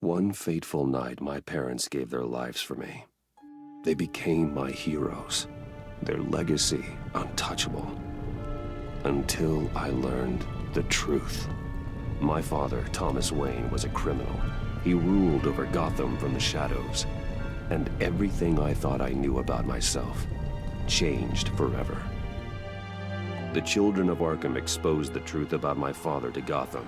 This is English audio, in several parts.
One fateful night, my parents gave their lives for me. They became my heroes, their legacy untouchable. Until I learned the truth. My father, Thomas Wayne, was a criminal. He ruled over Gotham from the shadows. And everything I thought I knew about myself changed forever. The children of Arkham exposed the truth about my father to Gotham.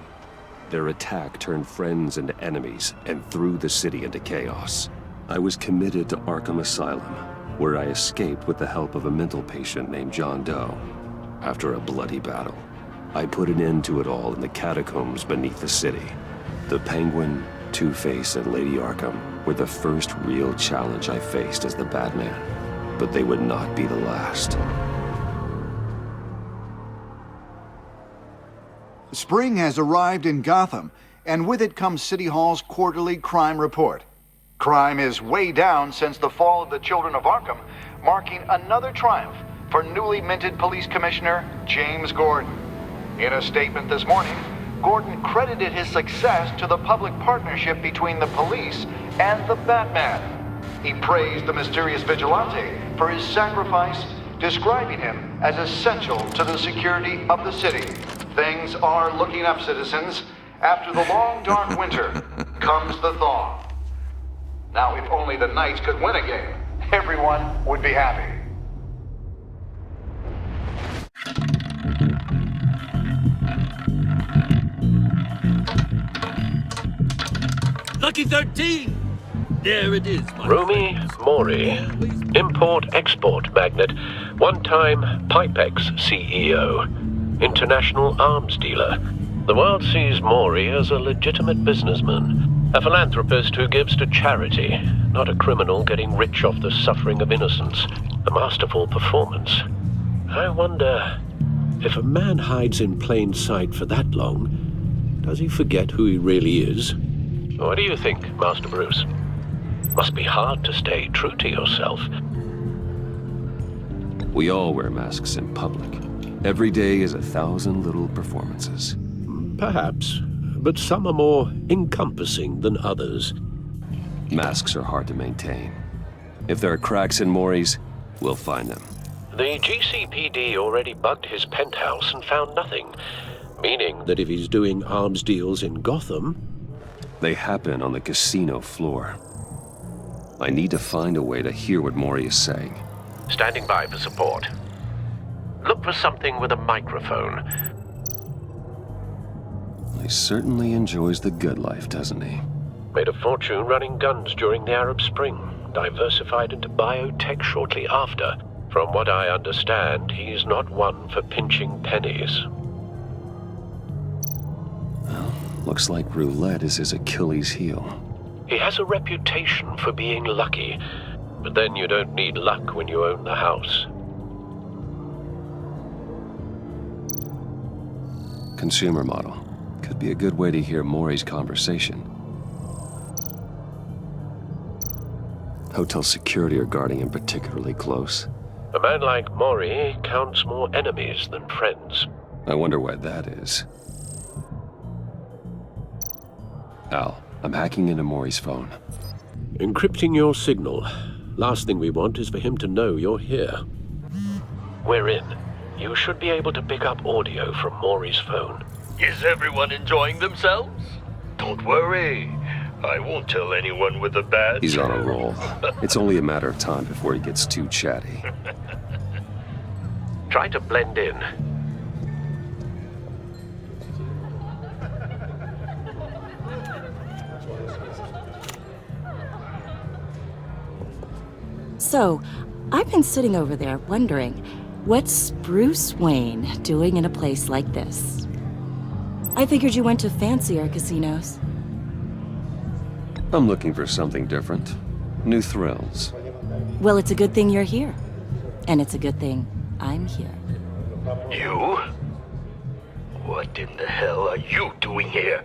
Their attack turned friends into enemies and threw the city into chaos. I was committed to Arkham Asylum, where I escaped with the help of a mental patient named John Doe. After a bloody battle, I put an end to it all in the catacombs beneath the city. The Penguin, Two-Face, and Lady Arkham were the first real challenge I faced as the Batman, but they would not be the last. Spring has arrived in Gotham, and with it comes City Hall's quarterly crime report. Crime is way down since the fall of the Children of Arkham, marking another triumph for newly minted Police Commissioner James Gordon. In a statement this morning, Gordon credited his success to the public partnership between the police and the Batman. He praised the mysterious vigilante for his sacrifice, describing him as essential to the security of the city. Things are looking up, citizens. After the long, dark winter comes the thaw. Now, if only the Knights could win a game, everyone would be happy. Lucky 13! There it is, my Rumi friends. Mori, import-export magnate, one-time Pipex CEO, international arms dealer. The world sees Mori as a legitimate businessman, a philanthropist who gives to charity, not a criminal getting rich off the suffering of innocence. A masterful performance. I wonder, if a man hides in plain sight for that long, does he forget who he really is? What do you think, Master Bruce? Must be hard to stay true to yourself. We all wear masks in public. Every day is 1,000 little performances. Perhaps, but some are more encompassing than others. Masks are hard to maintain. If there are cracks in Mori's, we'll find them. The GCPD already bugged his penthouse and found nothing, meaning that if he's doing arms deals in Gotham... They happen on the casino floor. I need to find a way to hear what Mori is saying. Standing by for support. Look for something with a microphone. He certainly enjoys the good life, doesn't he? Made a fortune running guns during the Arab Spring. Diversified into biotech shortly after. From what I understand, he's not one for pinching pennies. Well, looks like roulette is his Achilles heel. He has a reputation for being lucky, but then you don't need luck when you own the house. Consumer model. Could be a good way to hear Mori's conversation. Hotel security are guarding him particularly close. A man like Mori counts more enemies than friends. I wonder why that is. Al, I'm hacking into Mori's phone. Encrypting your signal. Last thing we want is for him to know you're here. We're in. You should be able to pick up audio from Mori's phone. Is everyone enjoying themselves? Don't worry. I won't tell anyone with a badge. He's on a roll. It's only a matter of time before he gets too chatty. Try to blend in. So, I've been sitting over there wondering, what's Bruce Wayne doing in a place like this? I figured you went to fancier casinos. I'm looking for something different. New thrills. Well, it's a good thing you're here. And it's a good thing I'm here. You? What in the hell are you doing here?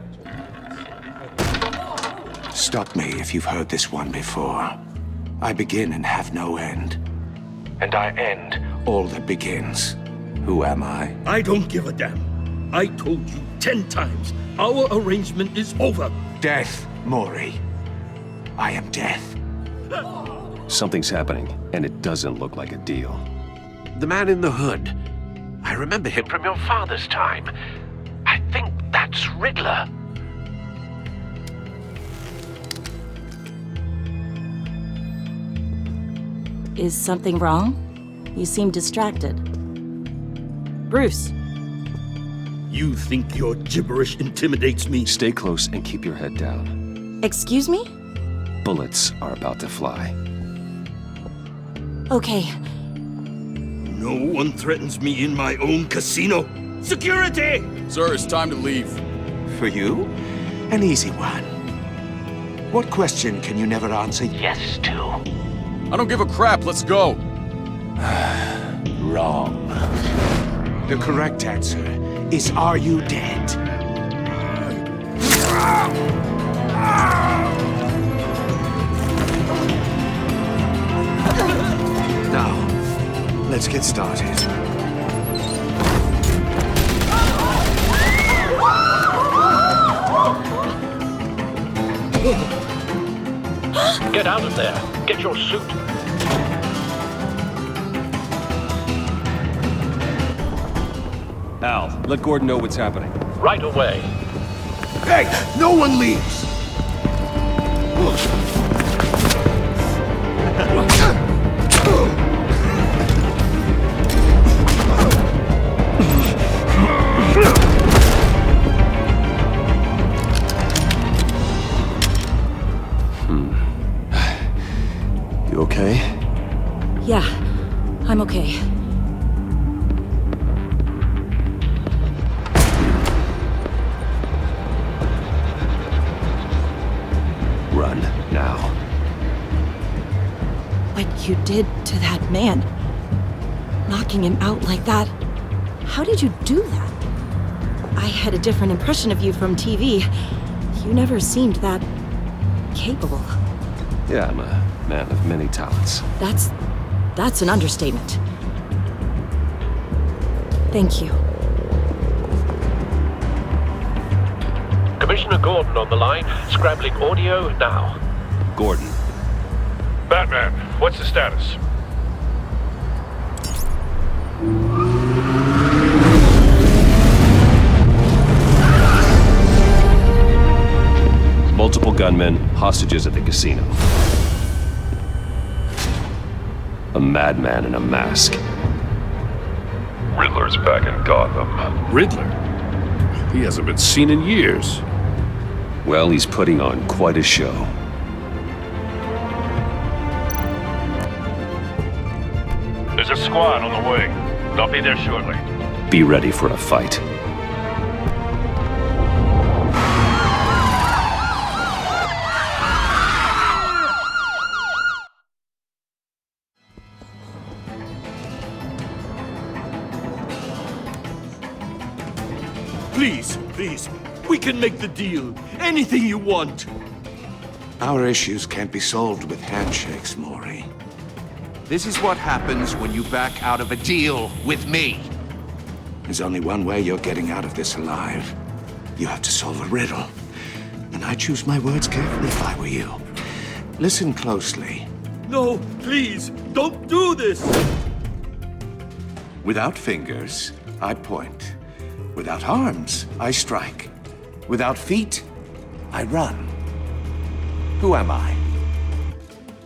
Stop me if you've heard this one before. I begin and have no end. And I end all that begins. Who am I? I don't give a damn. I told you 10 times. Our arrangement is over. Death Maury, I am death. Something's happening, and it doesn't look like a deal. The man in the hood. I remember him from your father's time. I think that's Riddler. Is something wrong? You seem distracted. Bruce. You think your gibberish intimidates me? Stay close and keep your head down. Excuse me? Bullets are about to fly. Okay. No one threatens me in my own casino. Security! Sir, it's time to leave. For you, an easy one. What question can you never answer yes to? I don't give a crap, let's go. Wrong. The correct answer is, are you dead? Now, let's get started. Get out of there. Get your suit. Al, let Gordon know what's happening. Right away. Hey, no one leaves! You okay? Yeah, I'm okay. Run, now. What you did to that man, knocking him out like that, how did you do that? I had a different impression of you from TV. You never seemed that capable. Yeah, I'm a man of many talents. That's an understatement. Thank you. Commissioner Gordon on the line, scrambling audio now. Gordon. Batman, what's the status? Multiple gunmen, hostages at the casino. A madman in a mask. Riddler's back in Gotham. Riddler? He hasn't been seen in years. Well, he's putting on quite a show. There's a squad on the way. They'll be there shortly. Be ready for a fight. Please, we can make the deal. Anything you want. Our issues can't be solved with handshakes, Maury. This is what happens when you back out of a deal with me. There's only one way you're getting out of this alive. You have to solve a riddle. And I choose my words carefully if I were you. Listen closely. No, please, don't do this. Without fingers, I point. Without arms, I strike. Without feet, I run. Who am I?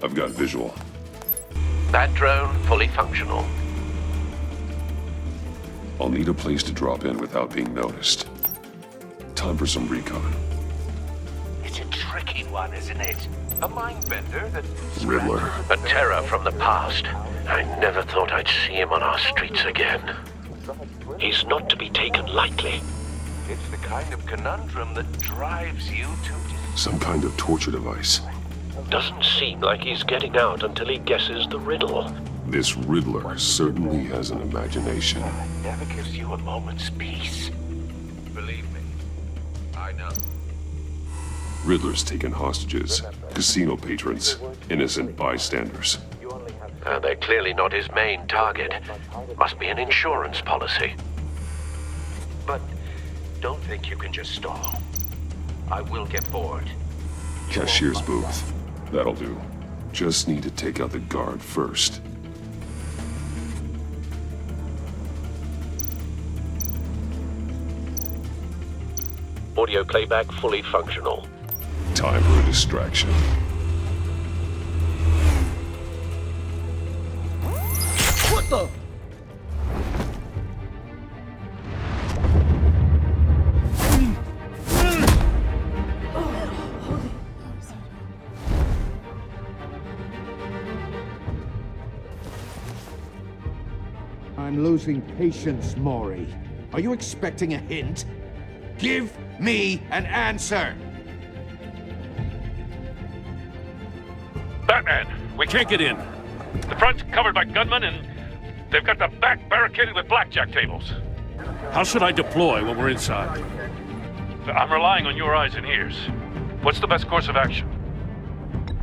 I've got visual. That drone fully functional. I'll need a place to drop in without being noticed. Time for some recon. It's a tricky one, isn't it? A mind bender that... Riddler. A terror from the past. I never thought I'd see him on our streets again. He's not to be taken lightly. It's the kind of conundrum that drives you to... Some kind of torture device. Doesn't seem like he's getting out until he guesses the riddle. This Riddler certainly has an imagination. Never gives you a moment's peace. Believe me, I know. Riddler's taken hostages, casino patrons, innocent bystanders. They're clearly not his main target. Must be an insurance policy. But don't think you can just stall. I will get bored. Cashier's booth. That'll do. Just need to take out the guard first. Audio playback fully functional. Time for a distraction. What the? I'm losing patience, Maury. Are you expecting a hint? Give me an answer! Batman, we can't get in. The front's covered by gunmen and they've got the back barricaded with blackjack tables. How should I deploy when we're inside? I'm relying on your eyes and ears. What's the best course of action?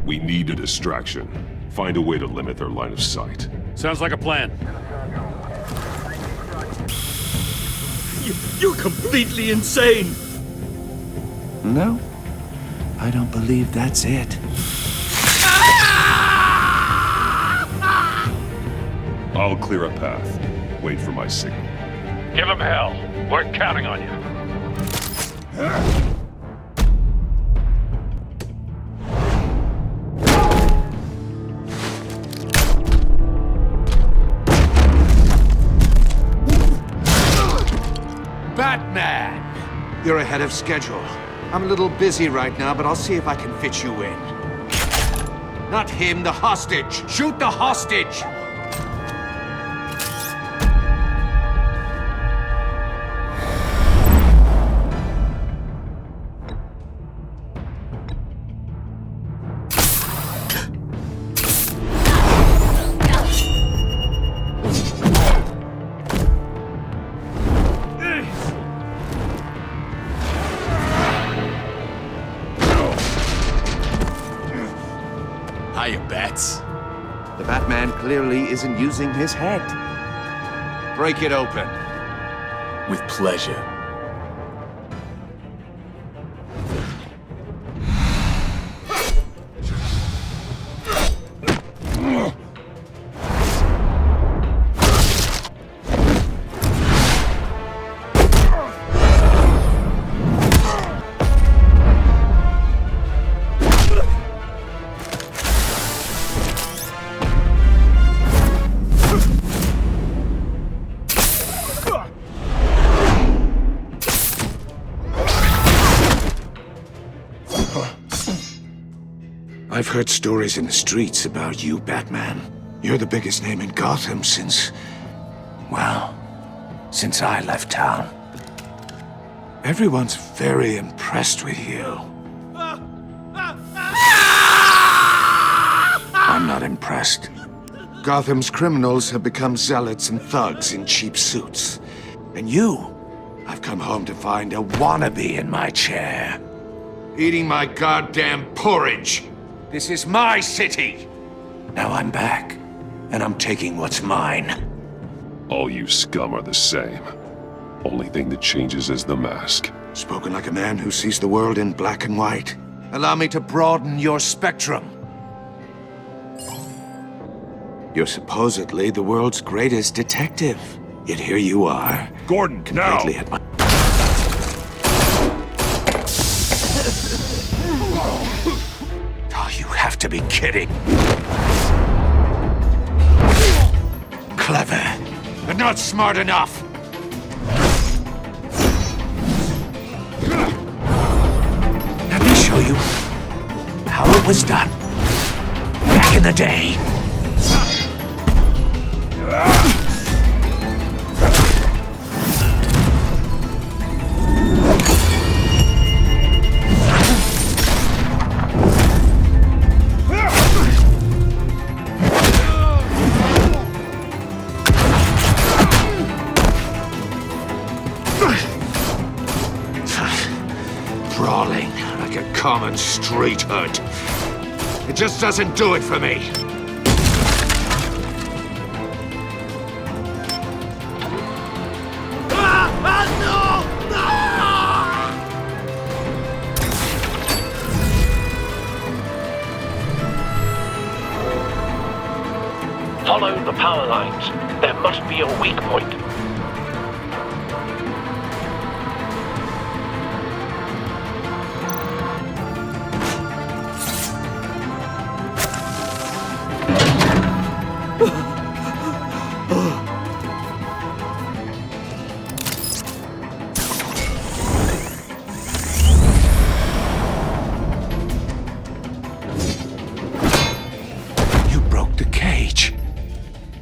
We need a distraction. Find a way to limit their line of sight. Sounds like a plan. You're completely insane! No, I don't believe that's it. I'll clear a path. Wait for my signal. Give him hell. We're counting on you. Batman! You're ahead of schedule. I'm a little busy right now, but I'll see if I can fit you in. Not him, the hostage! Shoot the hostage! Hiya, Bats. The Batman clearly isn't using his head. Break it open. With pleasure. I've heard stories in the streets about you, Batman. You're the biggest name in Gotham since I left town. Everyone's very impressed with you. I'm not impressed. Gotham's criminals have become zealots and thugs in cheap suits. And you, I've come home to find a wannabe in my chair. Eating my goddamn porridge. This is my city! Now I'm back, and I'm taking what's mine. All you scum are the same. Only thing that changes is the mask. Spoken like a man who sees the world in black and white. Allow me to broaden your spectrum. You're supposedly the world's greatest detective. Yet here you are. Gordon, now! Completely at my... Oh, you have to be kidding. Clever, but not smart enough. Let me show you how it was done back in the day. Brawling like a common street hood. It just doesn't do it for me. Follow the power lines. There must be a weak point.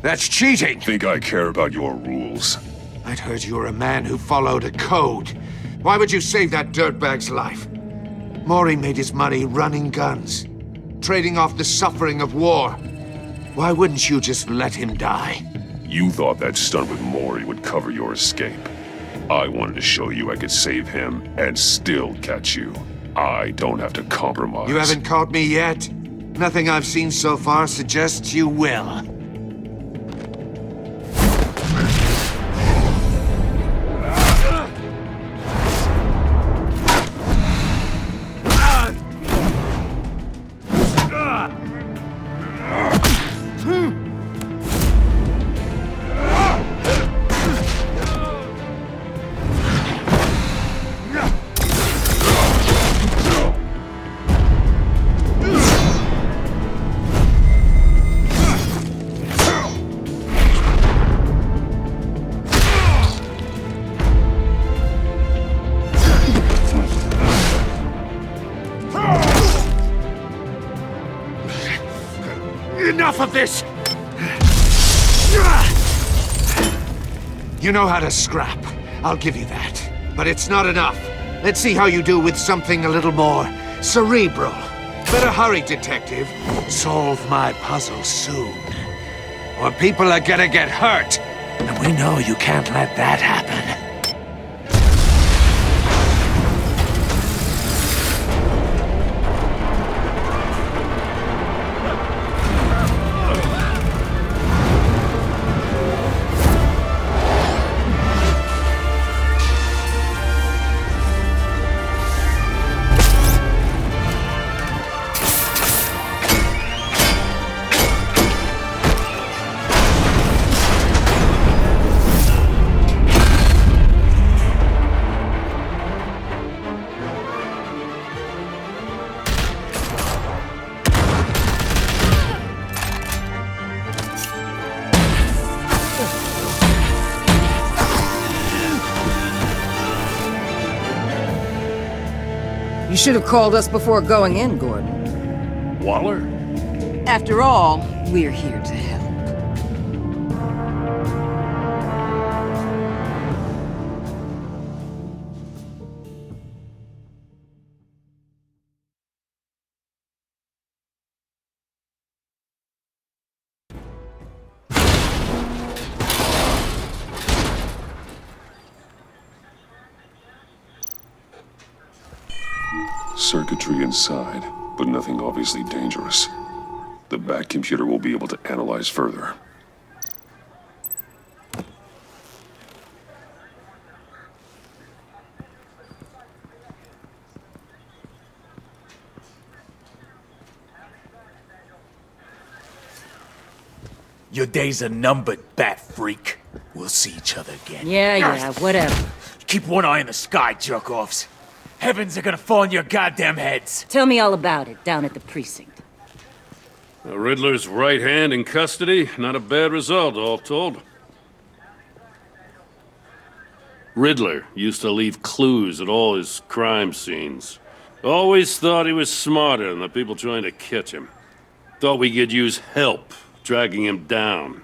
That's cheating! Think I care about your rules? I'd heard you were a man who followed a code. Why would you save that dirtbag's life? Maury made his money running guns, trading off the suffering of war. Why wouldn't you just let him die? You thought that stunt with Maury would cover your escape. I wanted to show you I could save him and still catch you. I don't have to compromise. You haven't caught me yet? Nothing I've seen so far suggests you will. Enough of this! You know how to scrap. I'll give you that. But it's not enough. Let's see how you do with something a little more cerebral. Better hurry, detective. Solve my puzzle soon. Or people are gonna get hurt. And we know you can't let that happen. You should have called us before going in, Gordon. Waller? After all, we're here to help. Circuitry inside, but nothing obviously dangerous. The back computer will be able to analyze further. Your days are numbered, bat freak. We'll see each other again. Yeah, whatever. Keep one eye in the sky, jerk-offs. Heavens are gonna fall on your goddamn heads. Tell me all about it down at the precinct. The Riddler's right hand in custody. Not a bad result, all told. Riddler used to leave clues at all his crime scenes. Always thought he was smarter than the people trying to catch him. Thought we could use help, dragging him down.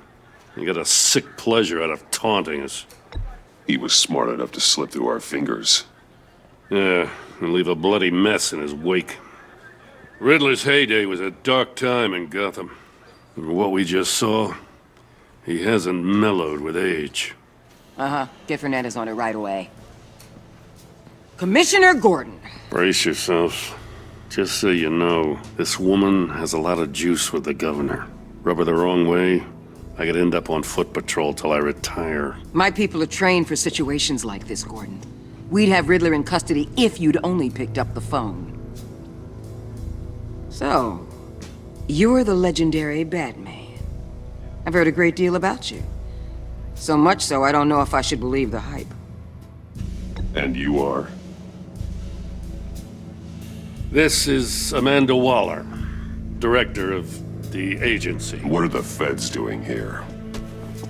He got a sick pleasure out of taunting us. He was smart enough to slip through our fingers. Yeah, and leave a bloody mess in his wake. Riddler's heyday was a dark time in Gotham. And what we just saw, he hasn't mellowed with age. Uh-huh. Get Fernandez on it right away. Commissioner Gordon. Brace yourselves. Just so you know, this woman has a lot of juice with the governor. Rub her the wrong way, I could end up on foot patrol till I retire. My people are trained for situations like this, Gordon. We'd have Riddler in custody if you'd only picked up the phone. So, you're the legendary Batman. I've heard a great deal about you. So much so, I don't know if I should believe the hype. And you are? This is Amanda Waller, director of the agency. What are the feds doing here?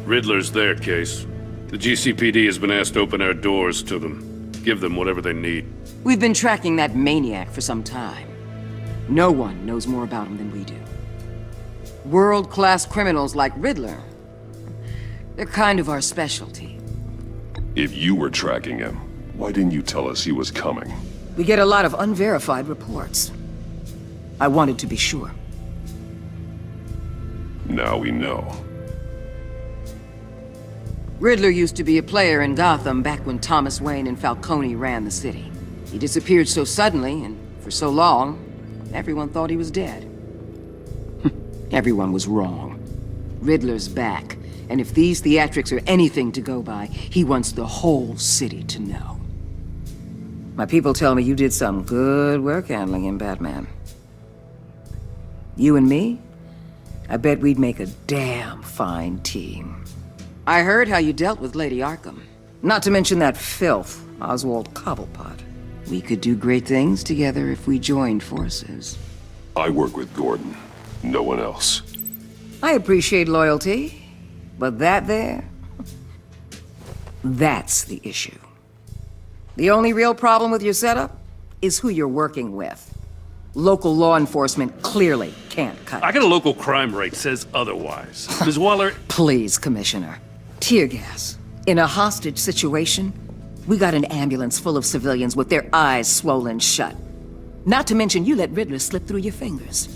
Riddler's their case. The GCPD has been asked to open our doors to them. Give them whatever they need. We've been tracking that maniac for some time. No one knows more about him than we do. World-class criminals like Riddler. They're kind of our specialty. If you were tracking him, why didn't you tell us he was coming? We get a lot of unverified reports. I wanted to be sure. Now we know. Riddler used to be a player in Gotham back when Thomas Wayne and Falcone ran the city. He disappeared so suddenly and for so long, everyone thought he was dead. Everyone was wrong. Riddler's back, and if these theatrics are anything to go by, he wants the whole city to know. My people tell me you did some good work handling him, Batman. You and me? I bet we'd make a damn fine team. I heard how you dealt with Lady Arkham. Not to mention that filth, Oswald Cobblepot. We could do great things together if we joined forces. I work with Gordon. No one else. I appreciate loyalty, but that there... that's the issue. The only real problem with your setup is who you're working with. Local law enforcement clearly can't cut it. I got a local crime rate says otherwise. Ms. Waller... Please, Commissioner. Tear gas. In a hostage situation, we got an ambulance full of civilians with their eyes swollen shut. Not to mention you let Riddler slip through your fingers.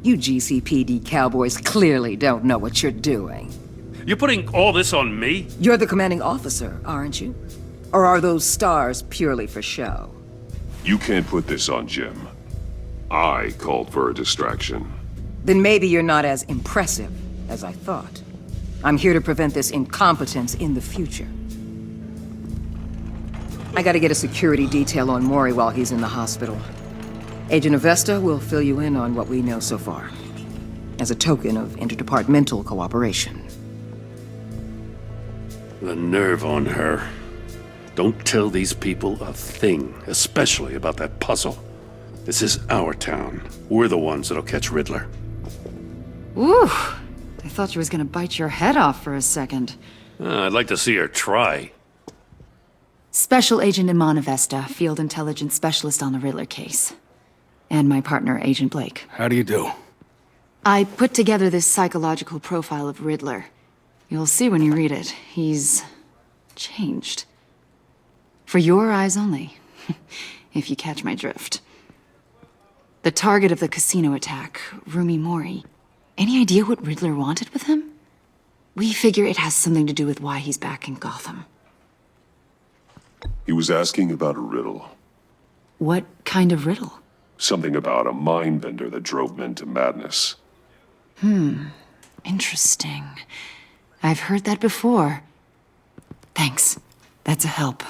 You GCPD cowboys clearly don't know what you're doing. You're putting all this on me? You're the commanding officer, aren't you? Or are those stars purely for show? You can't put this on Jim. I called for a distraction. Then maybe you're not as impressive as I thought. I'm here to prevent this incompetence in the future. I gotta get a security detail on Maury while he's in the hospital. Agent Avesta will fill you in on what we know so far, as a token of interdepartmental cooperation. The nerve on her. Don't tell these people a thing, especially about that puzzle. This is our town. We're the ones that'll catch Riddler. Ooh, I thought she was gonna bite your head off for a second. I'd like to see her try. Special Agent Iman Avesta, Field Intelligence Specialist on the Riddler case. And my partner, Agent Blake. How do you do? I put together this psychological profile of Riddler. You'll see when you read it. He's... changed. For your eyes only, if you catch my drift. The target of the casino attack, Rumi Mori. Any idea what Riddler wanted with him? We figure it has something to do with why he's back in Gotham. He was asking about a riddle. What kind of riddle? Something about a mind bender that drove men to madness. Interesting. I've heard that before. Thanks. That's a help.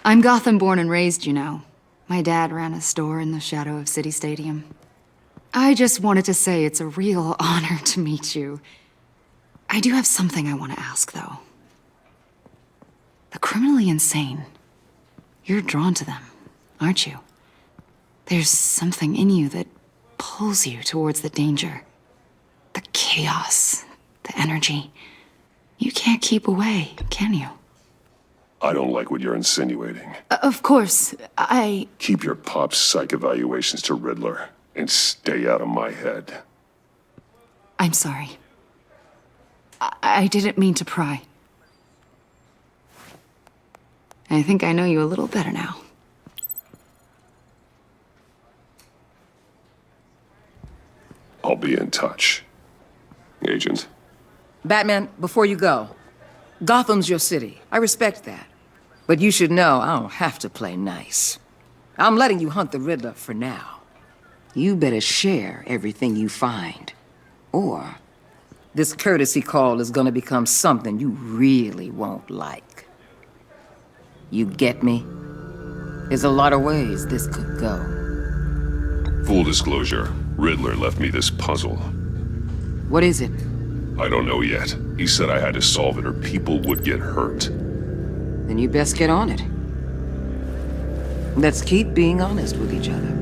I'm Gotham born and raised, you know. My dad ran a store in the shadow of City Stadium. I just wanted to say it's a real honor to meet you. I do have something I want to ask, though. The criminally insane. You're drawn to them, aren't you? There's something in you that pulls you towards the danger. The chaos, the energy. You can't keep away, can you? I don't like what you're insinuating. Of course, Keep your pop psych evaluations to Riddler and stay out of my head. I'm sorry. I didn't mean to pry. I think I know you a little better now. I'll be in touch. Agent. Batman, before you go, Gotham's your city. I respect that. But you should know I don't have to play nice. I'm letting you hunt the Riddler for now. You better share everything you find. Or this courtesy call is gonna become something you really won't like. You get me? There's a lot of ways this could go. Full disclosure, Riddler left me this puzzle. What is it? I don't know yet. He said I had to solve it or people would get hurt. Then you best get on it. Let's keep being honest with each other.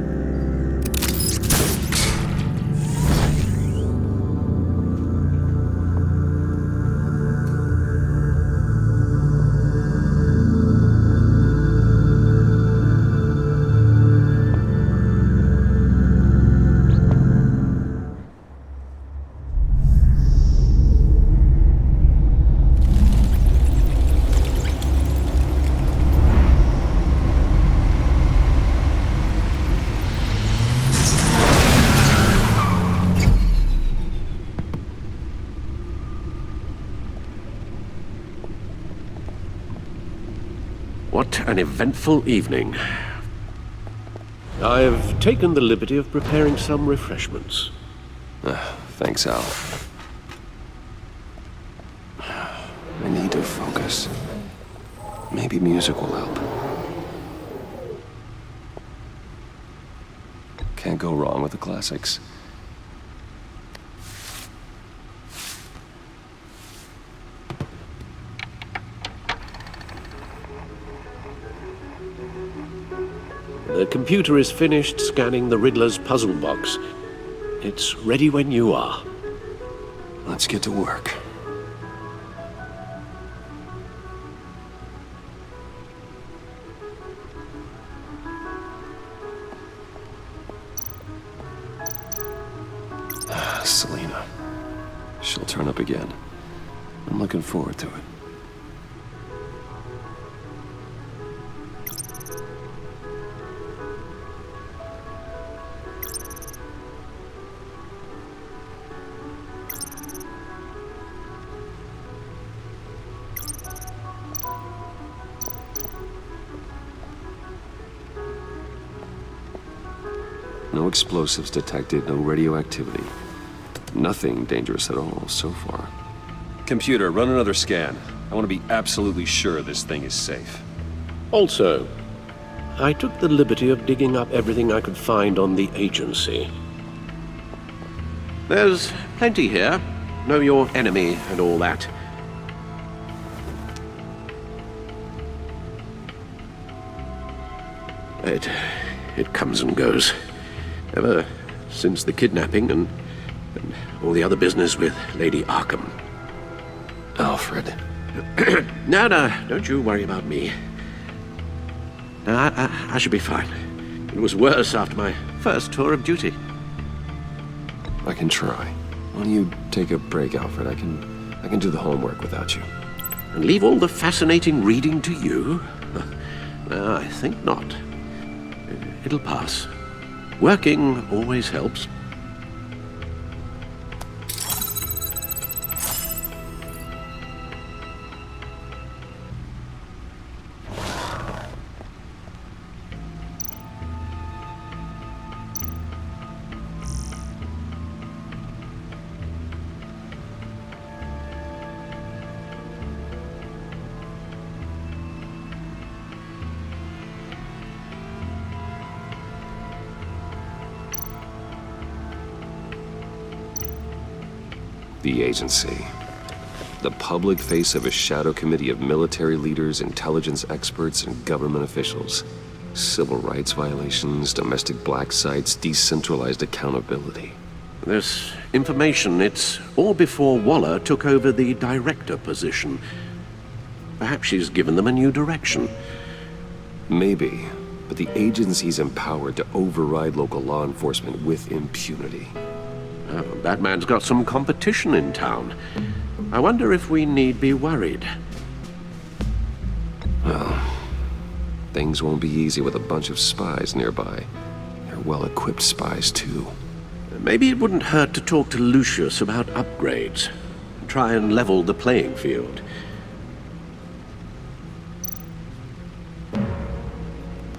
What an eventful evening. I've taken the liberty of preparing some refreshments. Thanks, Al. I need to focus. Maybe music will help. Can't go wrong with the classics. The computer is finished scanning the Riddler's puzzle box. It's ready when you are. Let's get to work. Selena. She'll turn up again. I'm looking forward to it. No explosives detected, no radioactivity. Nothing dangerous at all so far. Computer, run another scan. I want to be absolutely sure this thing is safe. Also, I took the liberty of digging up everything I could find on the agency. There's plenty here. Know your enemy and all that. It comes and goes. Ever since the kidnapping and all the other business with Lady Arkham. Alfred. No, don't you worry about me. No, I should be fine. It was worse after my first tour of duty. I can try. Why don't you take a break, Alfred? I can do the homework without you. And leave all the fascinating reading to you? No, I think not. It'll pass. Working always helps. The agency. The public face of a shadow committee of military leaders, intelligence experts, and government officials. Civil rights violations, domestic black sites, decentralized accountability. This information, it's all before Waller took over the director position. Perhaps she's given them a new direction. Maybe, but the agency's empowered to override local law enforcement with impunity. Oh, Batman's got some competition in town. I wonder if we need be worried. Well, things won't be easy with a bunch of spies nearby. They're well-equipped spies, too. Maybe it wouldn't hurt to talk to Lucius about upgrades. Try and level the playing field.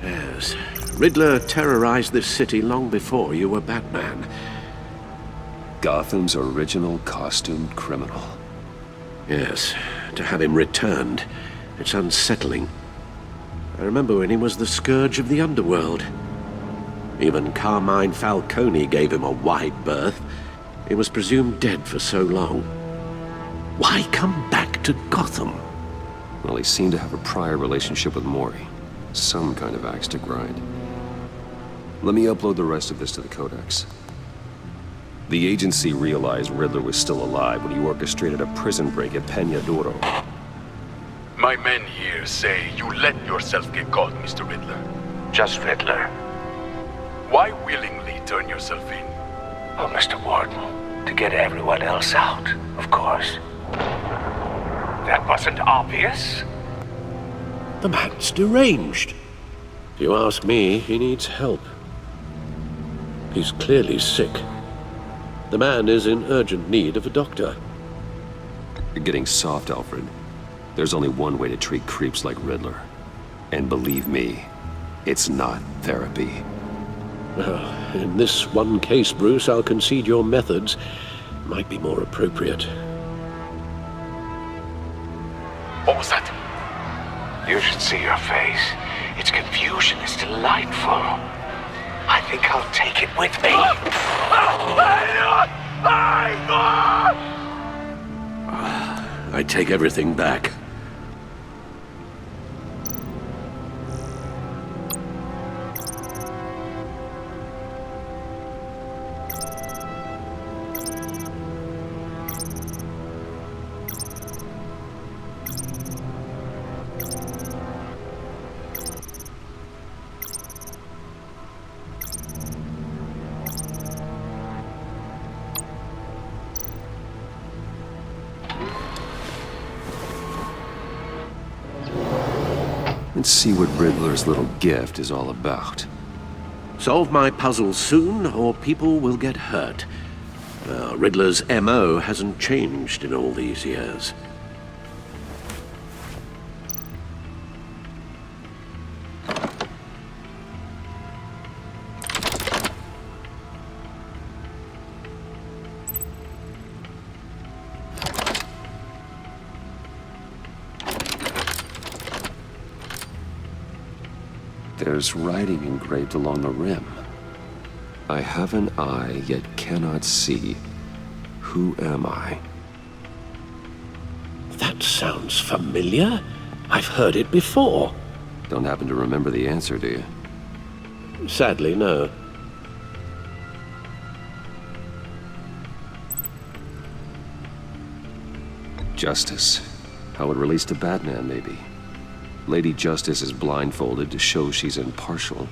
Yes, Riddler terrorized this city long before you were Batman. Gotham's original costumed criminal. Yes, to have him returned, it's unsettling. I remember when he was the scourge of the underworld. Even Carmine Falcone gave him a wide berth. He was presumed dead for so long. Why come back to Gotham? Well, he seemed to have a prior relationship with Mori. Some kind of axe to grind. Let me upload the rest of this to the Codex. The agency realized Riddler was still alive when he orchestrated a prison break at Peñadoro. My men here say you let yourself get caught, Mr. Riddler. Just Riddler. Why willingly turn yourself in? Oh, Mr. Warden, to get everyone else out, of course. That wasn't obvious? The man's deranged. If you ask me, he needs help. He's clearly sick. The man is in urgent need of a doctor. You're getting soft, Alfred. There's only one way to treat creeps like Riddler. And believe me, it's not therapy. In this one case, Bruce, I'll concede your methods might be more appropriate. What was that? You should see your face. Its confusion is delightful. I think I'll take it with me. I take everything back. Let's see what Riddler's little gift is all about. Solve my puzzles soon, or people will get hurt. Riddler's MO hasn't changed in all these years. There's writing engraved along the rim. I have an eye, yet cannot see. Who am I? That sounds familiar. I've heard it before. Don't happen to remember the answer, do you? Sadly, no. Justice. How it relates to Batman, maybe. Lady Justice is blindfolded to show she's impartial.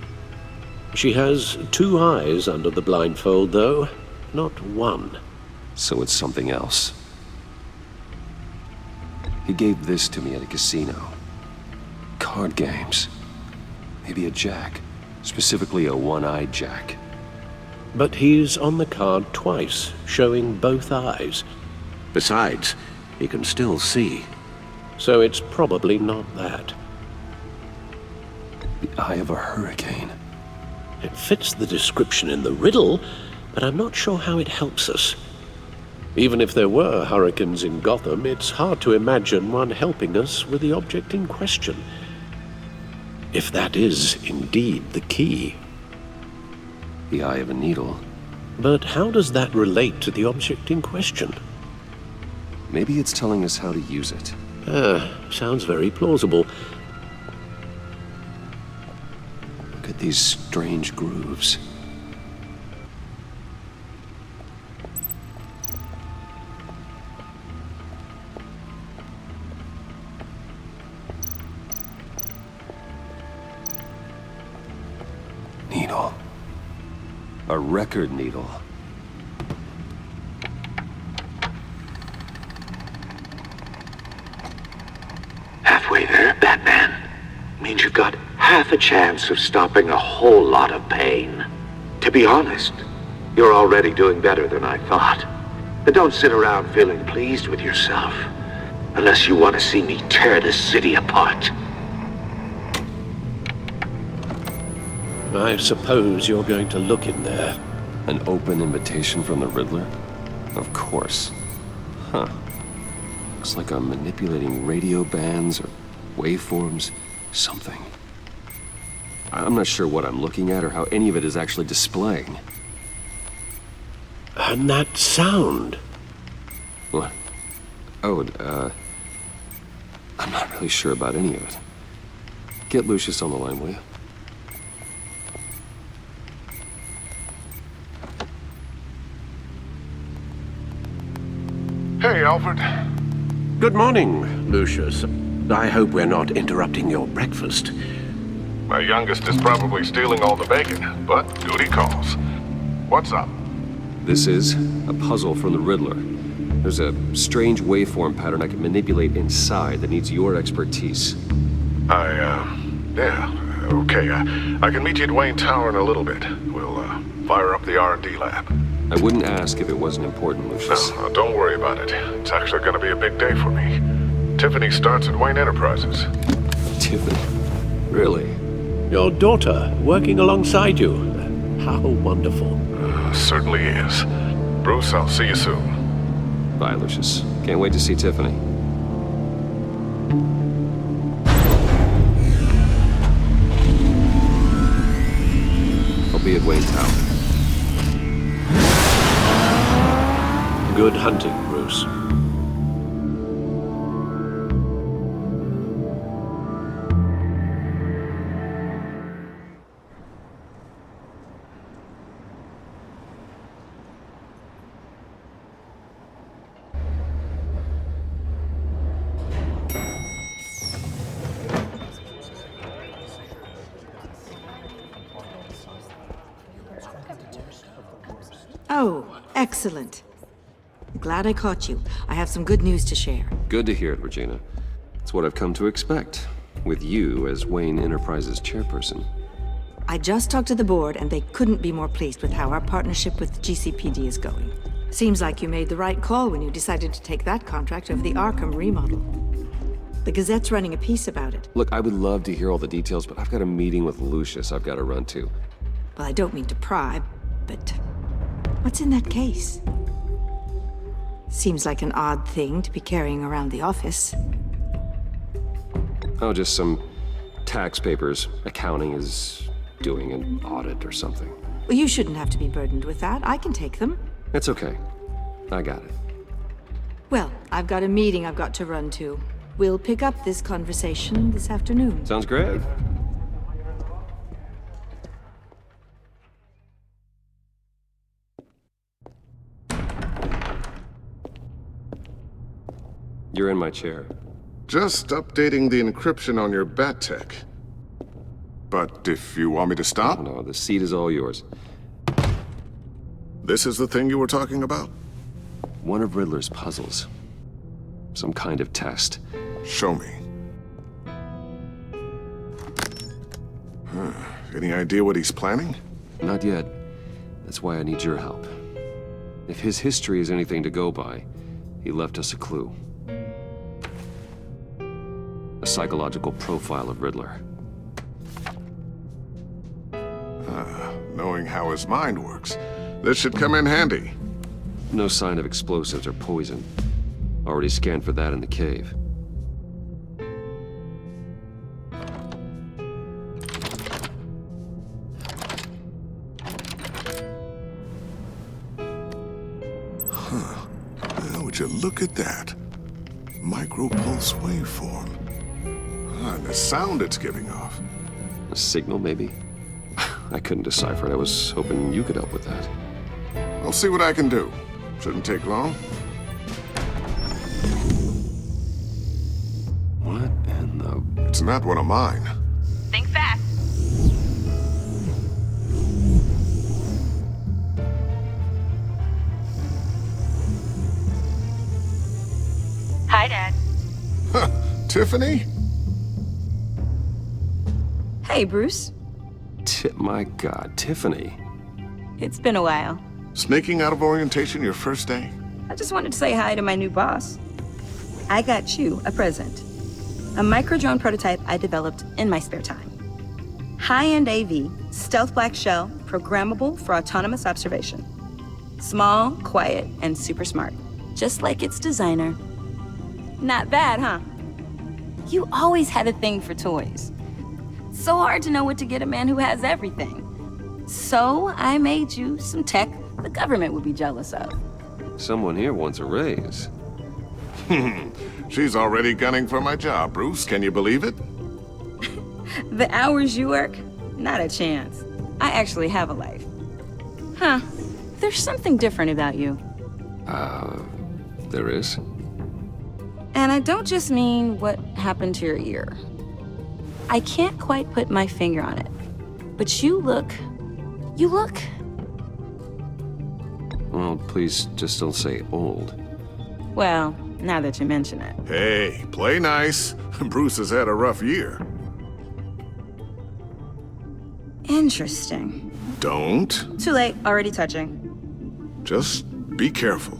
She has two eyes under the blindfold, though, not one. So it's something else. He gave this to me at a casino. Card games. Maybe a jack. Specifically a one-eyed jack. But he's on the card twice, showing both eyes. Besides, he can still see. So it's probably not that. The eye of a hurricane. It fits the description in the riddle, but I'm not sure how it helps us. Even if there were hurricanes in Gotham, it's hard to imagine one helping us with the object in question. If that is indeed the key. The eye of a needle. But how does that relate to the object in question? Maybe it's telling us how to use it. Sounds very plausible. Look at these strange grooves. Needle. A record needle. Halfway there, Batman. Means you've got half a chance of stopping a whole lot of pain. To be honest, you're already doing better than I thought. But don't sit around feeling pleased with yourself. Unless you want to see me tear this city apart. I suppose you're going to look in there. An open invitation from the Riddler? Of course. Huh. Looks like I'm manipulating radio bands or waveforms. Something. I'm not sure what I'm looking at or how any of it is actually displaying. And that sound? What? Oh, I'm not really sure about any of it. Get Lucius on the line, will you? Hey, Alfred. Good morning, Lucius. I hope we're not interrupting your breakfast. My youngest is probably stealing all the bacon, but duty calls. What's up? This is a puzzle from the Riddler. There's a strange waveform pattern I can manipulate inside that needs your expertise. Yeah, okay. I can meet you at Wayne Tower in a little bit. We'll, fire up the R&D lab. I wouldn't ask if it wasn't important, Lucius. No, don't worry about it. It's actually gonna be a big day for me. Tiffany starts at Wayne Enterprises. Tiffany? Really? Your daughter, working alongside you. How wonderful. Certainly is. Bruce, I'll see you soon. Bye, Lucius. Can't wait to see Tiffany. I'll be at Wayne Tower. Good hunting, Bruce. Oh, excellent. Glad I caught you. I have some good news to share. Good to hear it, Regina. It's what I've come to expect, with you as Wayne Enterprises chairperson. I just talked to the board, and they couldn't be more pleased with how our partnership with GCPD is going. Seems like you made the right call when you decided to take that contract over the Arkham remodel. The Gazette's running a piece about it. Look, I would love to hear all the details, but I've got a meeting with Lucius I've got to run to. Well, I don't mean to pry, but what's in that case? Seems like an odd thing to be carrying around the office. Oh, just some tax papers. Accounting is doing an audit or something. Well, you shouldn't have to be burdened with that. I can take them. It's okay. I got it. Well, I've got a meeting I've got to run to. We'll pick up this conversation this afternoon. Sounds great. You're in my chair. Just updating the encryption on your bat tech. But if you want me to stop? No, the seat is all yours. This is the thing you were talking about? One of Riddler's puzzles. Some kind of test. Show me. Any idea what he's planning? Not yet. That's why I need your help. If his history is anything to go by, he left us a clue. A psychological profile of Riddler. Knowing how his mind works, this should come in handy. No sign of explosives or poison. Already scanned for that in the cave. Would you look at that? Micropulse waveform. And the sound it's giving off. A signal, maybe? I couldn't decipher it. I was hoping you could help with that. I'll see what I can do. Shouldn't take long. What in the... It's not one of mine. Think fast. Hi, Dad. Huh, Tiffany? Hey, Bruce. My God, Tiffany. It's been a while. Sneaking out of orientation your first day? I just wanted to say hi to my new boss. I got you a present. A micro-drone prototype I developed in my spare time. High-end AV, stealth black shell, programmable for autonomous observation. Small, quiet, and super smart. Just like its designer. Not bad, huh? You always had a thing for toys. It's so hard to know what to get a man who has everything. So I made you some tech the government would be jealous of. Someone here wants a raise. She's already gunning for my job, Bruce. Can you believe it? The hours you work? Not a chance. I actually have a life. Huh. There's something different about you. There is? And I don't just mean what happened to your ear. I can't quite put my finger on it. But you look... Well, please just don't say old. Well, now that you mention it. Hey, play nice. Bruce has had a rough year. Interesting. Don't. Too late, already touching. Just be careful.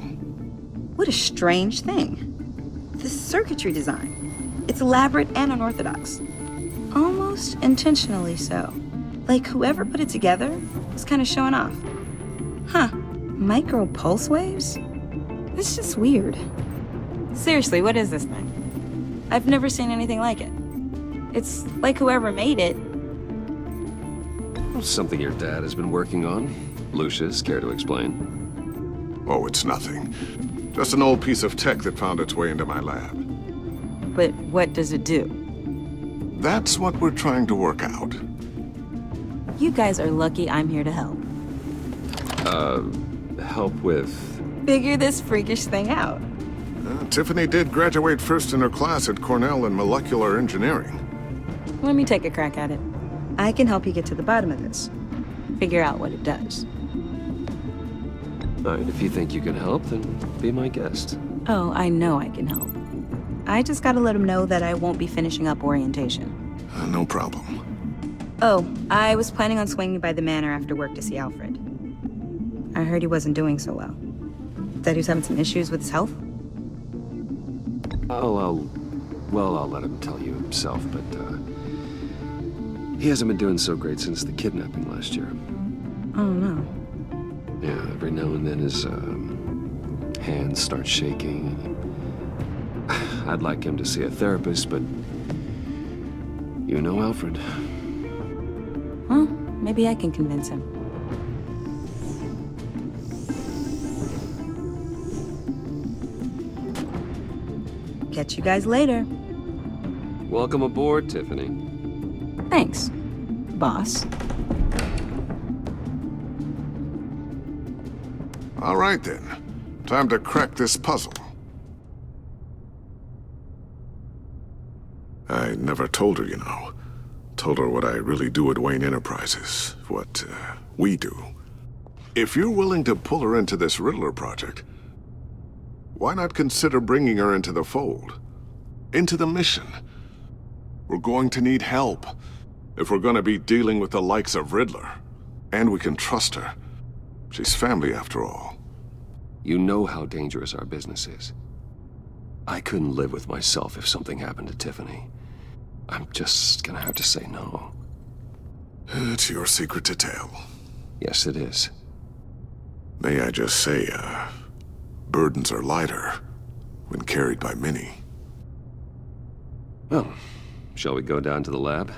What a strange thing. The circuitry design. It's elaborate and unorthodox. Almost intentionally so. Like whoever put it together was kind of showing off. Huh. Micro pulse waves? It's just weird. Seriously, what is this thing? I've never seen anything like it. It's like whoever made it. Something your dad has been working on. Lucius, care to explain? Oh, it's nothing. Just an old piece of tech that found its way into my lab. But what does it do? That's what we're trying to work out. You guys are lucky I'm here to help. Help with... Figure this freakish thing out. Tiffany did graduate first in her class at Cornell in molecular engineering. Let me take a crack at it. I can help you get to the bottom of this. Figure out what it does. All right, if you think you can help, then be my guest. Oh, I know I can help. I just gotta let him know that I won't be finishing up orientation. No problem. Oh, I was planning on swinging by the manor after work to see Alfred. I heard he wasn't doing so well. That he was having some issues with his health? I'll let him tell you himself, but, he hasn't been doing so great since the kidnapping last year. Oh, no. Yeah, every now and then his, hands start shaking. I'd like him to see a therapist, but you know Alfred. Well, maybe I can convince him. Catch you guys later. Welcome aboard, Tiffany. Thanks, boss. All right, then. Time to crack this puzzle. I never told her, you know. Told her what I really do at Wayne Enterprises. What, we do. If you're willing to pull her into this Riddler project, why not consider bringing her into the fold? Into the mission? We're going to need help if we're going to be dealing with the likes of Riddler. And we can trust her. She's family, after all. You know how dangerous our business is. I couldn't live with myself if something happened to Tiffany. I'm just gonna have to say no. It's your secret to tell. Yes, it is. May I just say, burdens are lighter when carried by many. Well, shall we go down to the lab?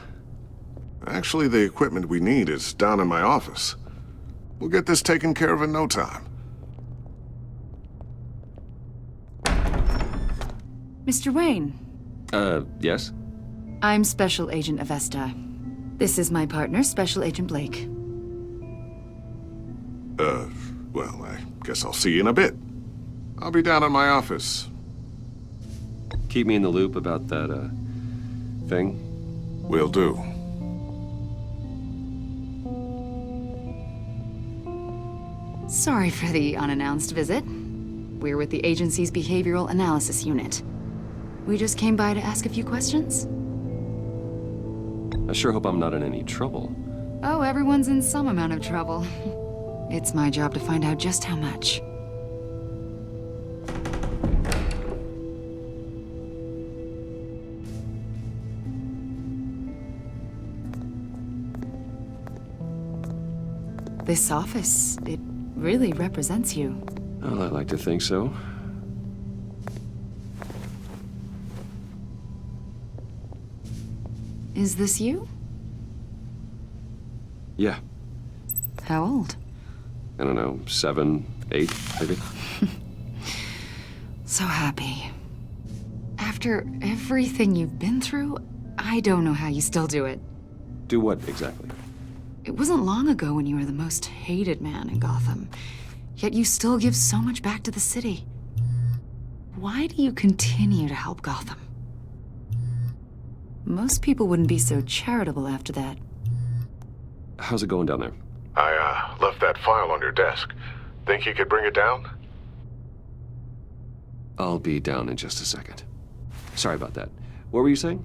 Actually, the equipment we need is down in my office. We'll get this taken care of in no time. Mr. Wayne. Yes? I'm Special Agent Avesta. This is my partner, Special Agent Blake. Well, I guess I'll see you in a bit. I'll be down in my office. Keep me in the loop about that, thing? Will do. Sorry for the unannounced visit. We're with the agency's Behavioral Analysis Unit. We just came by to ask a few questions. I sure hope I'm not in any trouble. Oh, everyone's in some amount of trouble. It's my job to find out just how much. This office, it really represents you. Well, I'd like to think so. Is this you? Yeah. How old? I don't know, 7, 8, maybe? So happy. After everything you've been through, I don't know how you still do it. Do what, exactly? It wasn't long ago when you were the most hated man in Gotham, yet you still give so much back to the city. Why do you continue to help Gotham? Most people wouldn't be so charitable after that. How's it going down there? I left that file on your desk. Think you could bring it down? I'll be down in just a second. Sorry about that. What were you saying?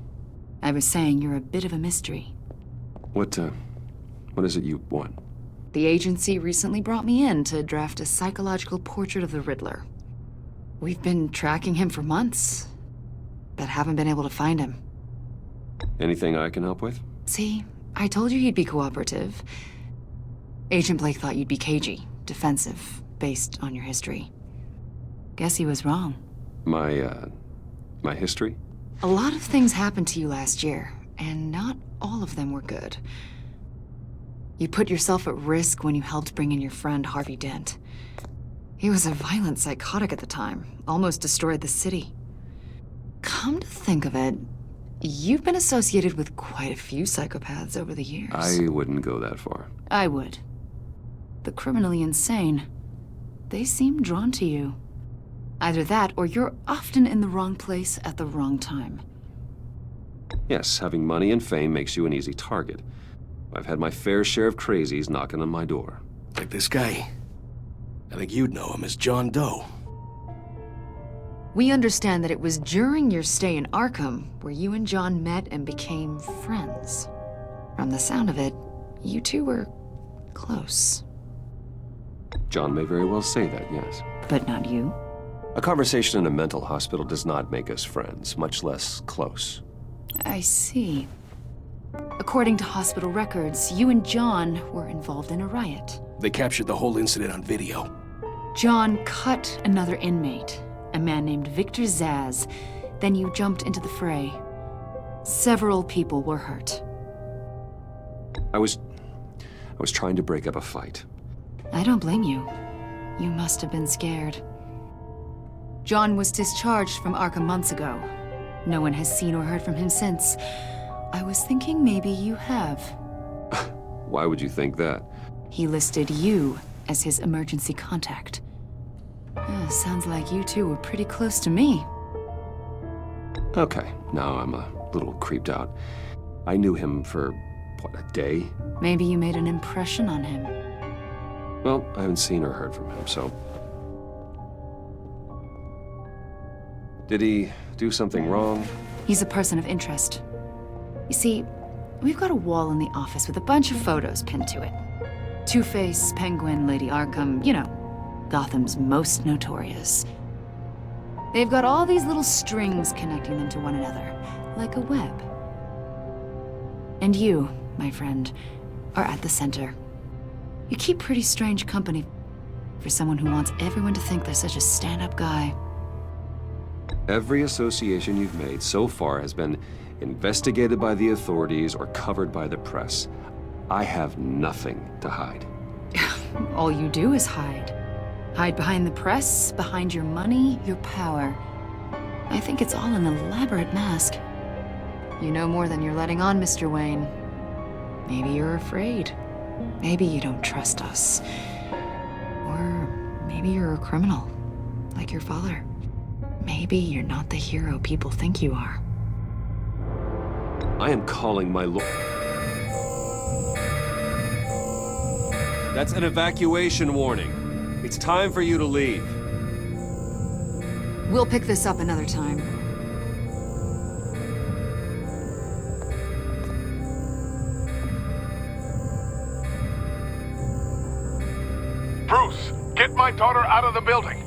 I was saying you're a bit of a mystery. What is it you want? The agency recently brought me in to draft a psychological portrait of the Riddler. We've been tracking him for months, but haven't been able to find him. Anything I can help with? See, I told you he'd be cooperative. Agent Blake thought you'd be cagey, defensive, based on your history. Guess he was wrong. My history? A lot of things happened to you last year, and not all of them were good. You put yourself at risk when you helped bring in your friend Harvey Dent. He was a violent psychotic at the time, almost destroyed the city. Come to think of it, you've been associated with quite a few psychopaths over the years. I wouldn't go that far. I would. The criminally insane. They seem drawn to you. Either that, or you're often in the wrong place at the wrong time. Yes, having money and fame makes you an easy target. I've had my fair share of crazies knocking on my door. Like this guy. I think you'd know him as John Doe. We understand that it was during your stay in Arkham where you and John met and became friends. From the sound of it, you two were close. John may very well say that, yes. But not you. A conversation in a mental hospital does not make us friends, much less close. I see. According to hospital records, you and John were involved in a riot. They captured the whole incident on video. John cut another inmate, a man named Victor Zaz. Then you jumped into the fray. Several people were hurt. I was trying to break up a fight. I don't blame you. You must have been scared. John was discharged from Arkham months ago. No one has seen or heard from him since. I was thinking maybe you have. Why would you think that? He listed you as his emergency contact. Sounds like you two were pretty close to me. Okay, now I'm a little creeped out. I knew him for, what, a day? Maybe you made an impression on him. Well, I haven't seen or heard from him, so... Did he do something wrong? He's a person of interest. You see, we've got a wall in the office with a bunch of photos pinned to it. Two-Face, Penguin, Lady Arkham, you know, Gotham's most notorious. They've got all these little strings connecting them to one another, like a web. And you, my friend, are at the center. You keep pretty strange company for someone who wants everyone to think they're such a stand-up guy. Every association you've made so far has been investigated by the authorities or covered by the press. I have nothing to hide. All you do is hide. Hide behind the press, behind your money, your power. I think it's all an elaborate mask. You know more than you're letting on, Mr. Wayne. Maybe you're afraid. Maybe you don't trust us. Or maybe you're a criminal, like your father. Maybe you're not the hero people think you are. I am calling my lord. That's an evacuation warning. It's time for you to leave. We'll pick this up another time. Bruce, get my daughter out of the building.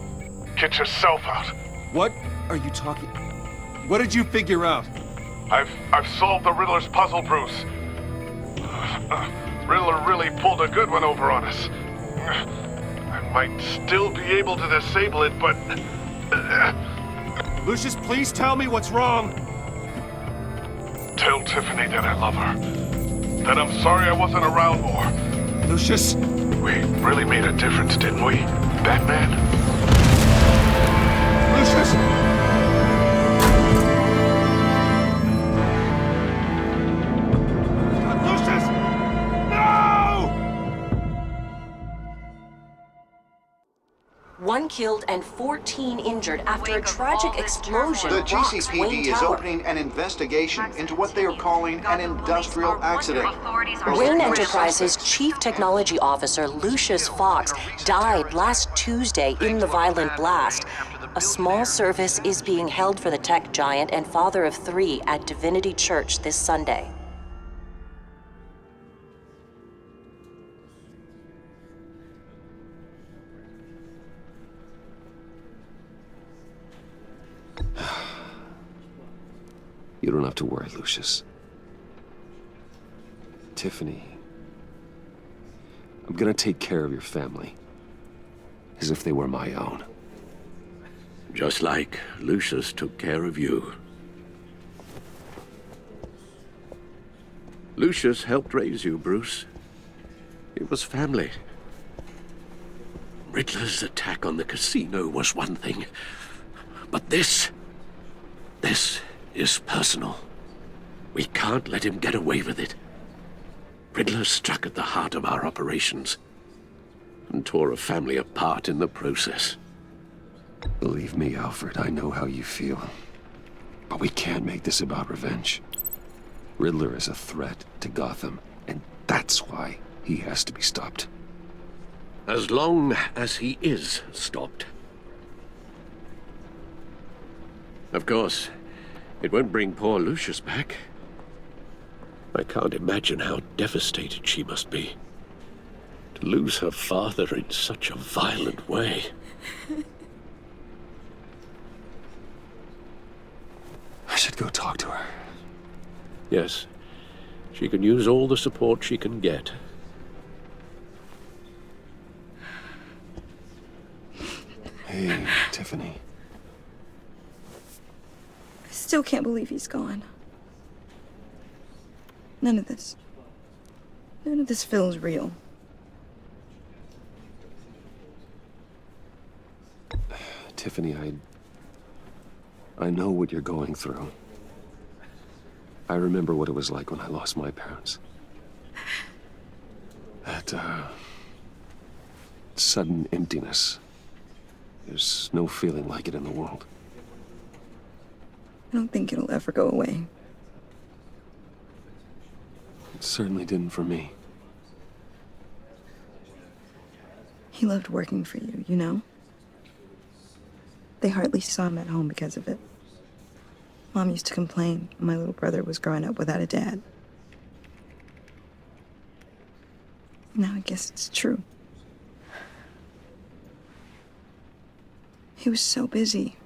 Get yourself out. What are you talking? What did you figure out? I've solved the Riddler's puzzle, Bruce. Riddler really pulled a good one over on us. I might still be able to disable it, but... Lucius, please tell me what's wrong. Tell Tiffany that I love her. Then I'm sorry I wasn't around more. Lucius? We really made a difference, didn't we, Batman? Lucius! Lucius! No! 1 killed and 14 injured after a tragic explosion. The rocks GCPD Wayne is Tower. opening an investigation into what they are calling an industrial accident. Wayne Enterprises' Chief Technology Officer Lucius Fox died last Tuesday in the violent blast. A small service is being held for the tech giant and father of 3 at Divinity Church this Sunday. You don't have to worry, Lucius. Tiffany, I'm gonna take care of your family, as if they were my own. Just like Lucius took care of you. Lucius helped raise you, Bruce. It was family. Riddler's attack on the casino was one thing, but this is personal. We can't let him get away with it. Riddler struck at the heart of our operations and tore a family apart in the process. Believe me, Alfred, I know how you feel. But we can't make this about revenge. Riddler is a threat to Gotham, and that's why he has to be stopped. As long as he is stopped. Of course, it won't bring poor Lucius back. I can't imagine how devastated she must be. To lose her father in such a violent way. I should go talk to her. Yes, she can use all the support she can get. Hey, Tiffany. I still can't believe he's gone. None of this feels real. Tiffany, I know what you're going through. I remember what it was like when I lost my parents. That, sudden emptiness. There's no feeling like it in the world. I don't think it'll ever go away. It certainly didn't for me. He loved working for you, you know? They hardly saw him at home because of it. Mom used to complain my little brother was growing up without a dad. Now I guess it's true. He was so busy.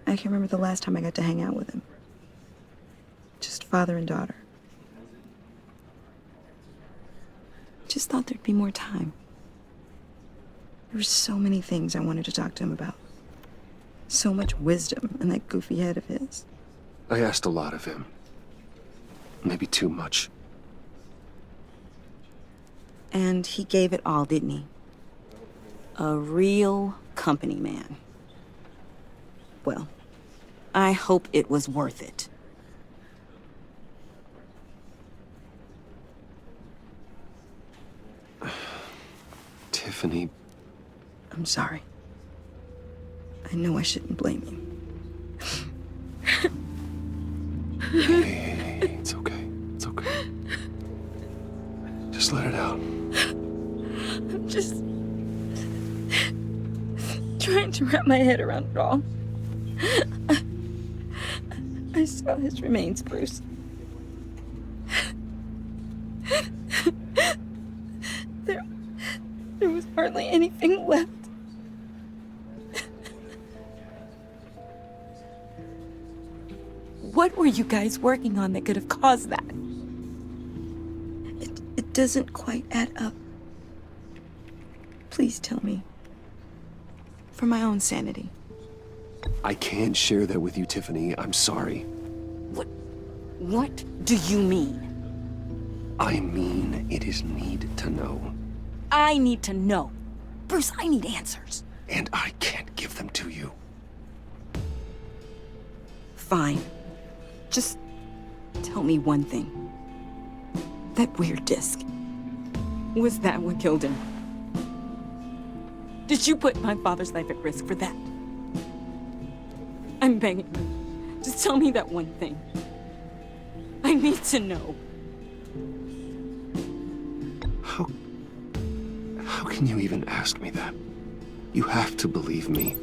I can't remember the last time I got to hang out with him. Just father and daughter. Just thought there'd be more time. There were so many things I wanted to talk to him about. So much wisdom in that goofy head of his. I asked a lot of him. Maybe too much. And he gave it all, didn't he? A real company man. Well, I hope it was worth it. Tiffany. I'm sorry. I know I shouldn't blame you. Hey, it's okay. It's okay. Just let it out. I'm just trying to wrap my head around it all. I saw his remains, Bruce. There was hardly anything left. What were you guys working on that could have caused that? It doesn't quite add up. Please tell me. For my own sanity. I can't share that with you, Tiffany. I'm sorry. What do you mean? I mean, it is need to know. I need to know. Bruce, I need answers. And I can't give them to you. Fine. Just tell me one thing. That weird disc. Was that what killed him? Did you put my father's life at risk for that? I'm begging you. Just tell me that one thing. I need to know. How can you even ask me that? You have to believe me.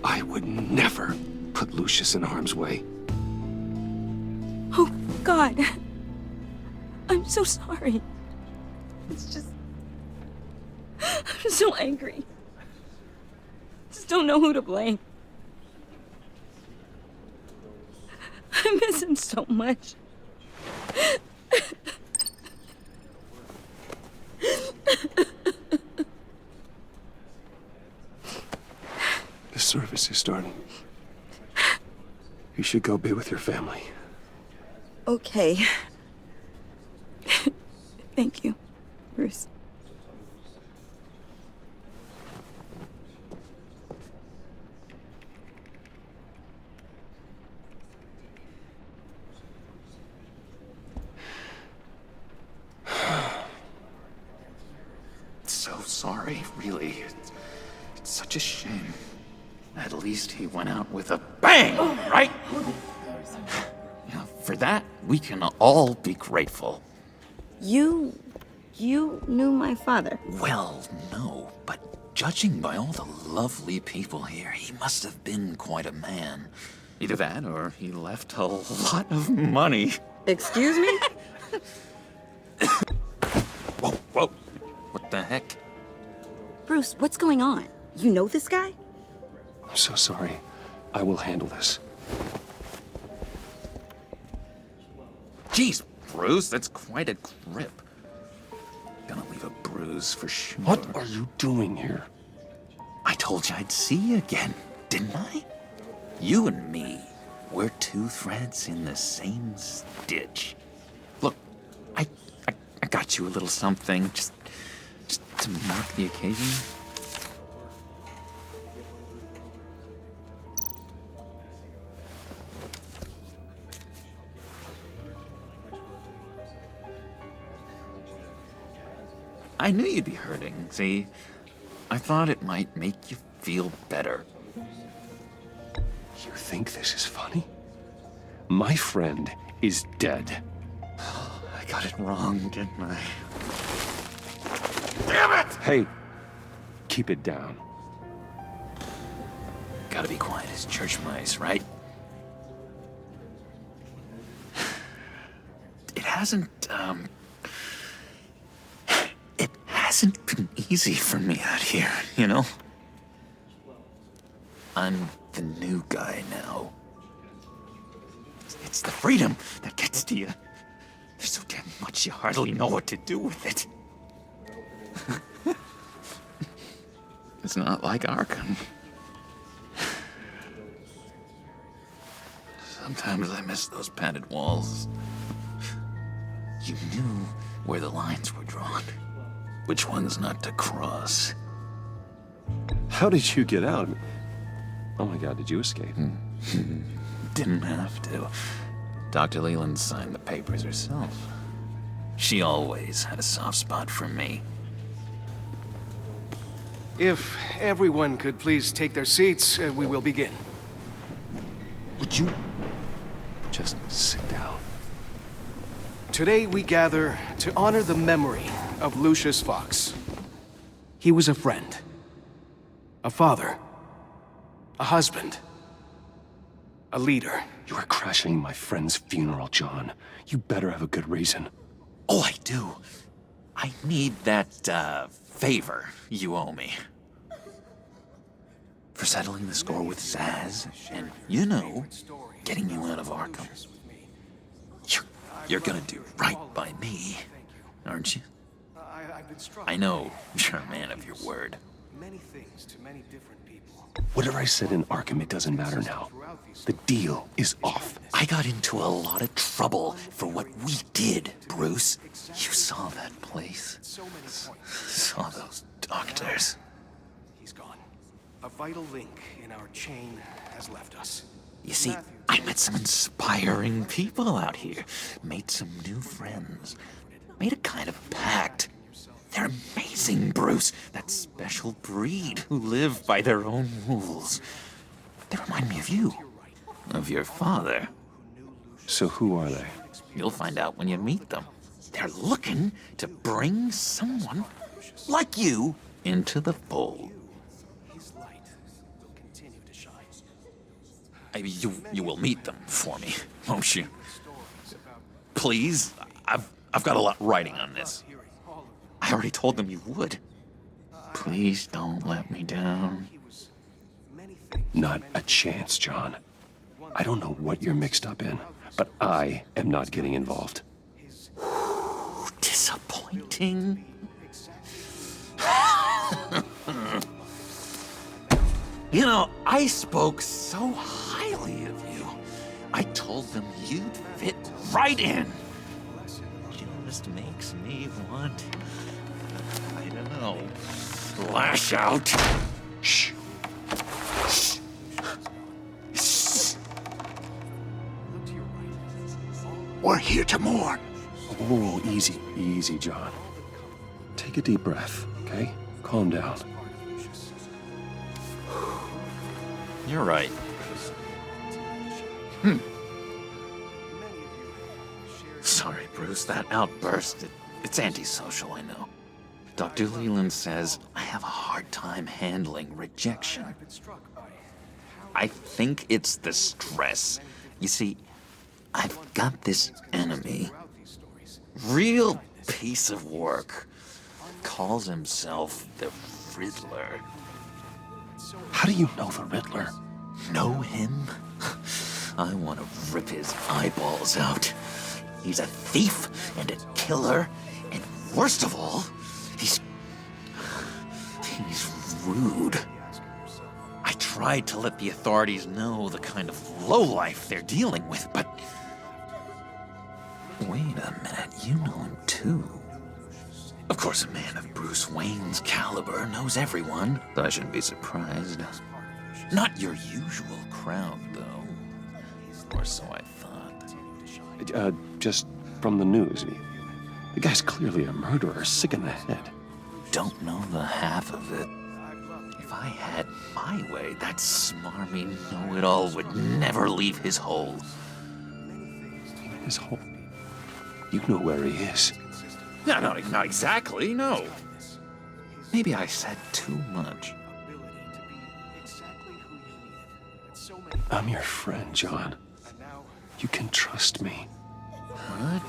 I would never put Lucius in harm's way. Oh, God. I'm so sorry. It's just... I'm so angry. Just don't know who to blame. I miss him so much. The service is starting. You should go be with your family. Okay. Thank you, Bruce. So sorry, really. It's such a shame. At least he went out with a bang, right? Now, for that, we can all be grateful. You knew my father? Well, no, but judging by all the lovely people here, he must have been quite a man. Either that, or he left a lot of money. Excuse me? Whoa, whoa. What the heck? Bruce, what's going on? You know this guy? I'm so sorry. I will handle this. Jeez, Bruce, that's quite a grip. Gonna leave a bruise for sure. What are you doing here? I told you I'd see you again, didn't I? You and me, we're two threads in the same stitch. Look, I got you a little something, just to mark the occasion. I knew you'd be hurting, see? I thought it might make you feel better. You think this is funny? My friend is dead. I got it wrong, didn't I? Damn it! Hey, keep it down. Gotta be quiet as church mice, right? It hasn't been easy for me out here, you know? I'm the new guy now. It's the freedom that gets to you. There's so damn much you hardly know what to do with it. It's not like Arkham. Sometimes I miss those padded walls. You knew where the lines were drawn. Which ones not to cross. How did you get out? Oh my God, did you escape? Didn't have to. Dr. Leland signed the papers herself. She always had a soft spot for me. If everyone could please take their seats, we will begin. Would you just sit down? Today we gather to honor the memory of Lucius Fox. He was a friend, a father, a husband, a leader. You are crashing my friend's funeral, John. You better have a good reason. Oh, I do. I need that, favor you owe me. For settling the score with Zaz, and, you know, getting you out of Arkham. You're gonna do right by me, aren't you? I know you're a man of your word. Many things to many different people. Whatever I said in Arkham, it doesn't matter now. The deal is off. I got into a lot of trouble for what we did, Bruce. You saw that place. Saw those doctors. He's gone. A vital link in our chain has left us. You see, I met some inspiring people out here. Made some new friends. Made a kind of pact. They're amazing, Bruce. That special breed who live by their own rules. They remind me of you. Of your father. So who are they? You'll find out when you meet them. They're looking to bring someone like you into the fold. You will meet them for me, won't you? Please, I've got a lot riding on this. I already told them you would. Please don't let me down. Not a chance, John. I don't know what you're mixed up in, but I am not getting involved. Disappointing. You know, I spoke so highly of you. I told them you'd fit right in. Just makes me want, I don't know, lash out. Shh. Shh. Shh. We're here to mourn. Oh, easy, easy, John. Take a deep breath, okay? Calm down. You're right. Sorry, Bruce, that outburst, it's antisocial, I know. Dr. Leland says I have a hard time handling rejection. I think it's the stress. You see, I've got this enemy. Real piece of work. Calls himself the Riddler. How do you know the Riddler? Know him? I want to rip his eyeballs out. He's a thief and a killer, and worst of all, he's rude. I tried to let the authorities know the kind of lowlife they're dealing with, but... Wait a minute, you know him too. Of course, a man of Bruce Wayne's caliber knows everyone, so I shouldn't be surprised. Not your usual crowd, though. Or so I thought. Just from the news. The guy's clearly a murderer, sick in the head. Don't know the half of it. If I had my way, that smarmy know-it-all would never leave his hole. His hole? You know where he is. No, not exactly, no. Maybe I said too much. I'm your friend, John. You can trust me.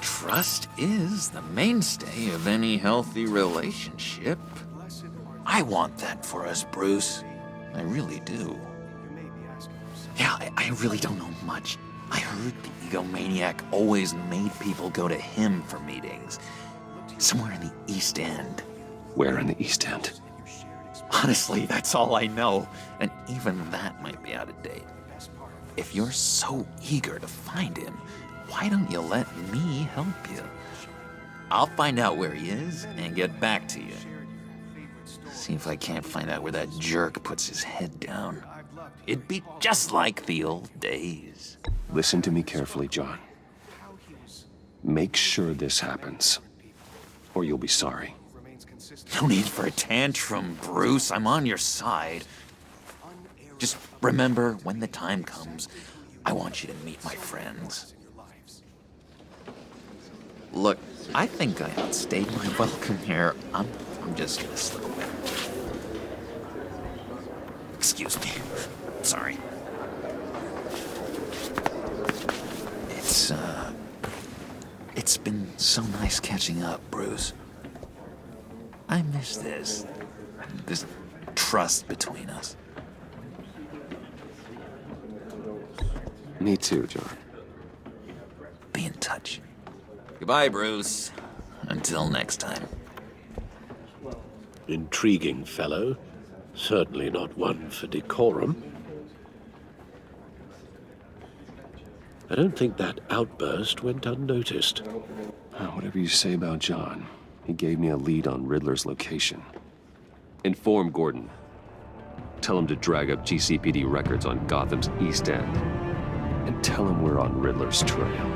Trust is the mainstay of any healthy relationship. I want that for us, Bruce. I really do. Yeah, I really don't know much. I heard the egomaniac always made people go to him for meetings. Somewhere in the East End. Where in the East End? Honestly, that's all I know. And even that might be out of date. If you're so eager to find him, why don't you let me help you? I'll find out where he is and get back to you. See if I can't find out where that jerk puts his head down. It'd be just like the old days. Listen to me carefully, John. Make sure this happens, or you'll be sorry. No need for a tantrum, Bruce. I'm on your side. Just remember, when the time comes, I want you to meet my friends. Look, I think I outstayed my welcome here. I'm just gonna slip away. Excuse me. Sorry. It's been so nice catching up, Bruce. I miss this trust between us. Me too, John. Be in touch. Goodbye, Bruce. Until next time. Intriguing fellow. Certainly not one for decorum. I don't think that outburst went unnoticed. Whatever you say about John, he gave me a lead on Riddler's location. Inform Gordon. Tell him to drag up GCPD records on Gotham's East End. And tell him we're on Riddler's trail.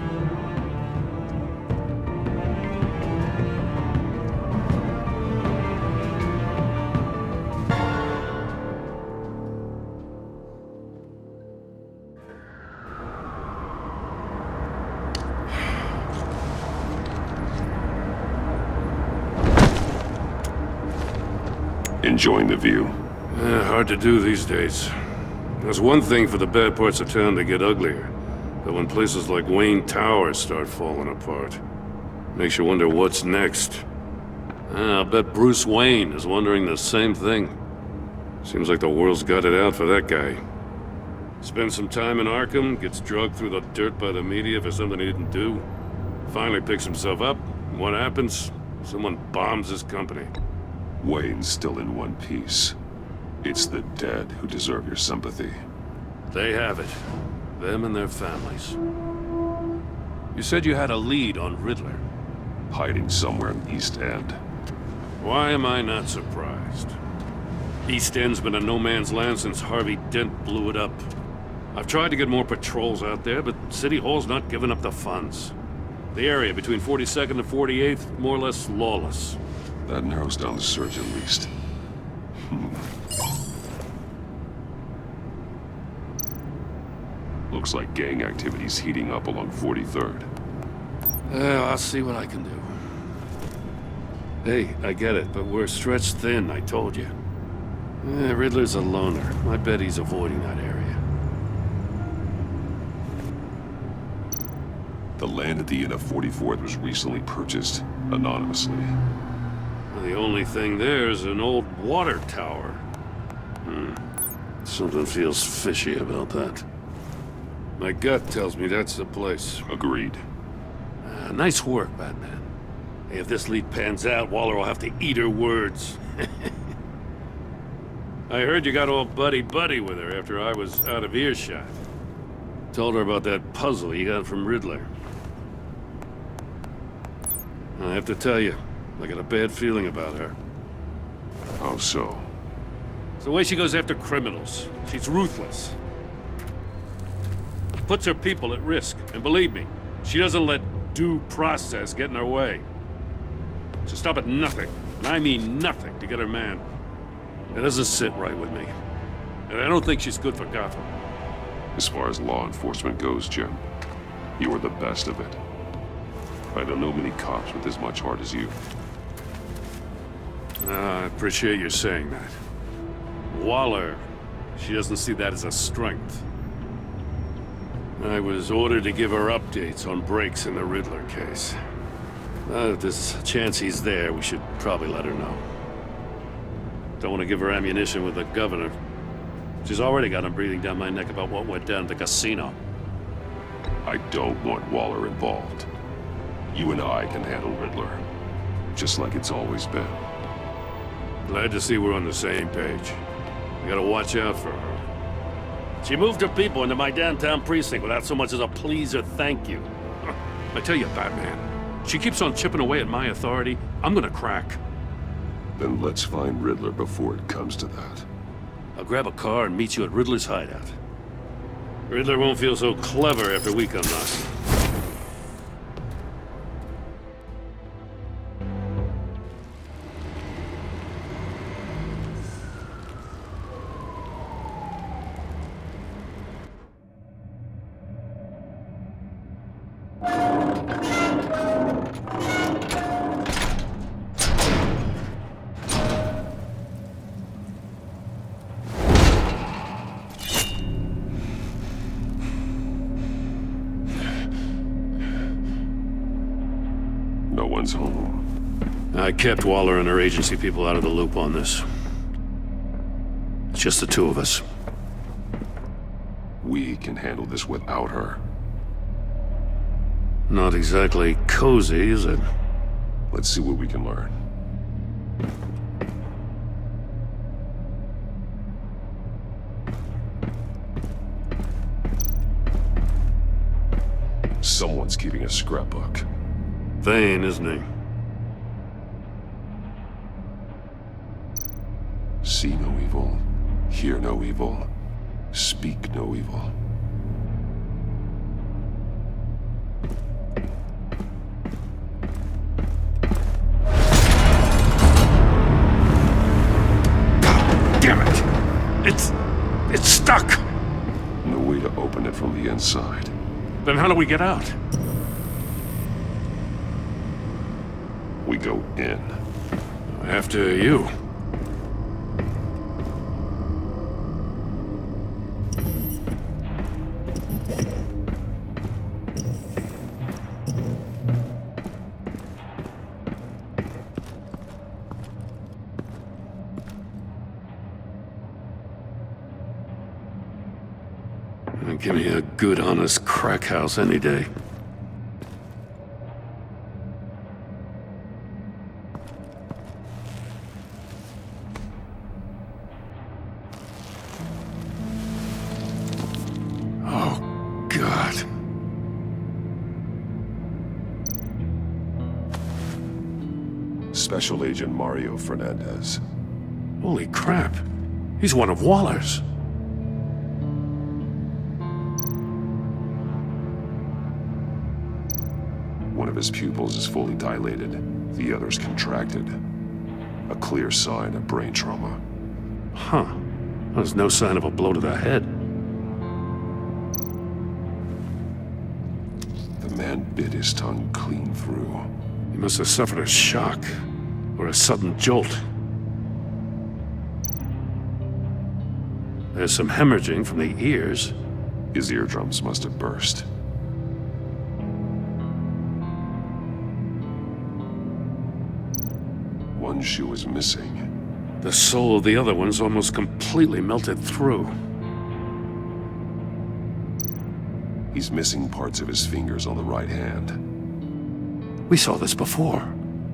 Enjoying the view? Hard to do these days. There's one thing for the bad parts of town to get uglier, but when places like Wayne Tower start falling apart, makes you wonder what's next. I'll bet Bruce Wayne is wondering the same thing. Seems like the world's got it out for that guy. Spends some time in Arkham, gets drugged through the dirt by the media for something he didn't do. Finally picks himself up, and what happens? Someone bombs his company. Wayne's still in one piece. It's the dead who deserve your sympathy. They have it. Them and their families. You said you had a lead on Riddler. Hiding somewhere in East End. Why am I not surprised? East End's been a no-man's land since Harvey Dent blew it up. I've tried to get more patrols out there, but City Hall's not giving up the funds. The area between 42nd and 48th, more or less lawless. That narrows down the search at least. Looks like gang activity's heating up along 43rd. I'll see what I can do. Hey, I get it, but we're stretched thin, I told you. Riddler's a loner. I bet he's avoiding that area. The land at the end of 44th was recently purchased, anonymously. The only thing there is an old water tower. Something feels fishy about that. My gut tells me that's the place. Agreed. Nice work, Batman. Hey, if this lead pans out, Waller will have to eat her words. I heard you got all buddy-buddy with her after I was out of earshot. Told her about that puzzle you got from Riddler. I have to tell you, I got a bad feeling about her. How so? It's the way she goes after criminals. She's ruthless. Puts her people at risk, and believe me, she doesn't let due process get in her way. She'll stop at nothing, and I mean nothing, to get her man. It doesn't sit right with me. And I don't think she's good for Gotham. As far as law enforcement goes, Jim, you are the best of it. I don't know many cops with as much heart as you. I appreciate you saying that. Waller, she doesn't see that as a strength. I was ordered to give her updates on breaks in the Riddler case. If there's a chance he's there, we should probably let her know. Don't want to give her ammunition with the governor. She's already got him breathing down my neck about what went down at the casino. I don't want Waller involved. You and I can handle Riddler, just like it's always been. Glad to see we're on the same page. We gotta watch out for her. She moved her people into my downtown precinct without so much as a please or thank you. I tell you, Batman, she keeps on chipping away at my authority, I'm gonna crack. Then let's find Riddler before it comes to that. I'll grab a car and meet you at Riddler's hideout. Riddler won't feel so clever after we come knocking. No one's home. I kept Waller and her agency people out of the loop on this. It's just the two of us. We can handle this without her. Not exactly cozy, is it? Let's see what we can learn. Everyone's keeping a scrapbook. Vain, isn't he? See no evil, hear no evil, speak no evil. Damn it! It's stuck! No way to open it from the inside. Then how do we get out? We go in. After you. Give me a good, honest crack house any day. Oh, God. Special Agent Mario Fernandez. Holy crap. He's one of Waller's. One of his pupils is fully dilated, the other's contracted. A clear sign of brain trauma. Huh. There's no sign of a blow to the head. The man bit his tongue clean through. He must have suffered a shock, or a sudden jolt. There's some hemorrhaging from the ears. His eardrums must have burst. One shoe is missing. The sole of the other one's almost completely melted through. He's missing parts of his fingers on the right hand. We saw this before.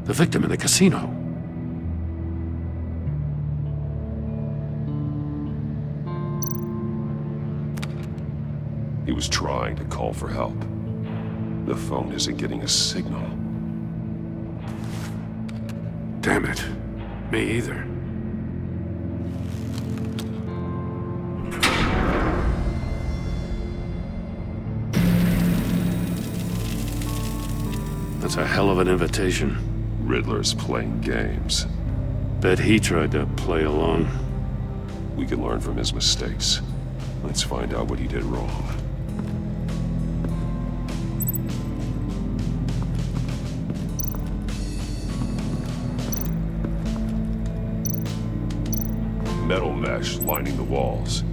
The victim in the casino. He was trying to call for help. The phone isn't getting a signal. Damn it. Me either. That's a hell of an invitation. Riddler's playing games. Bet he tried to play along. We can learn from his mistakes. Let's find out what he did wrong. Metal mesh lining the walls.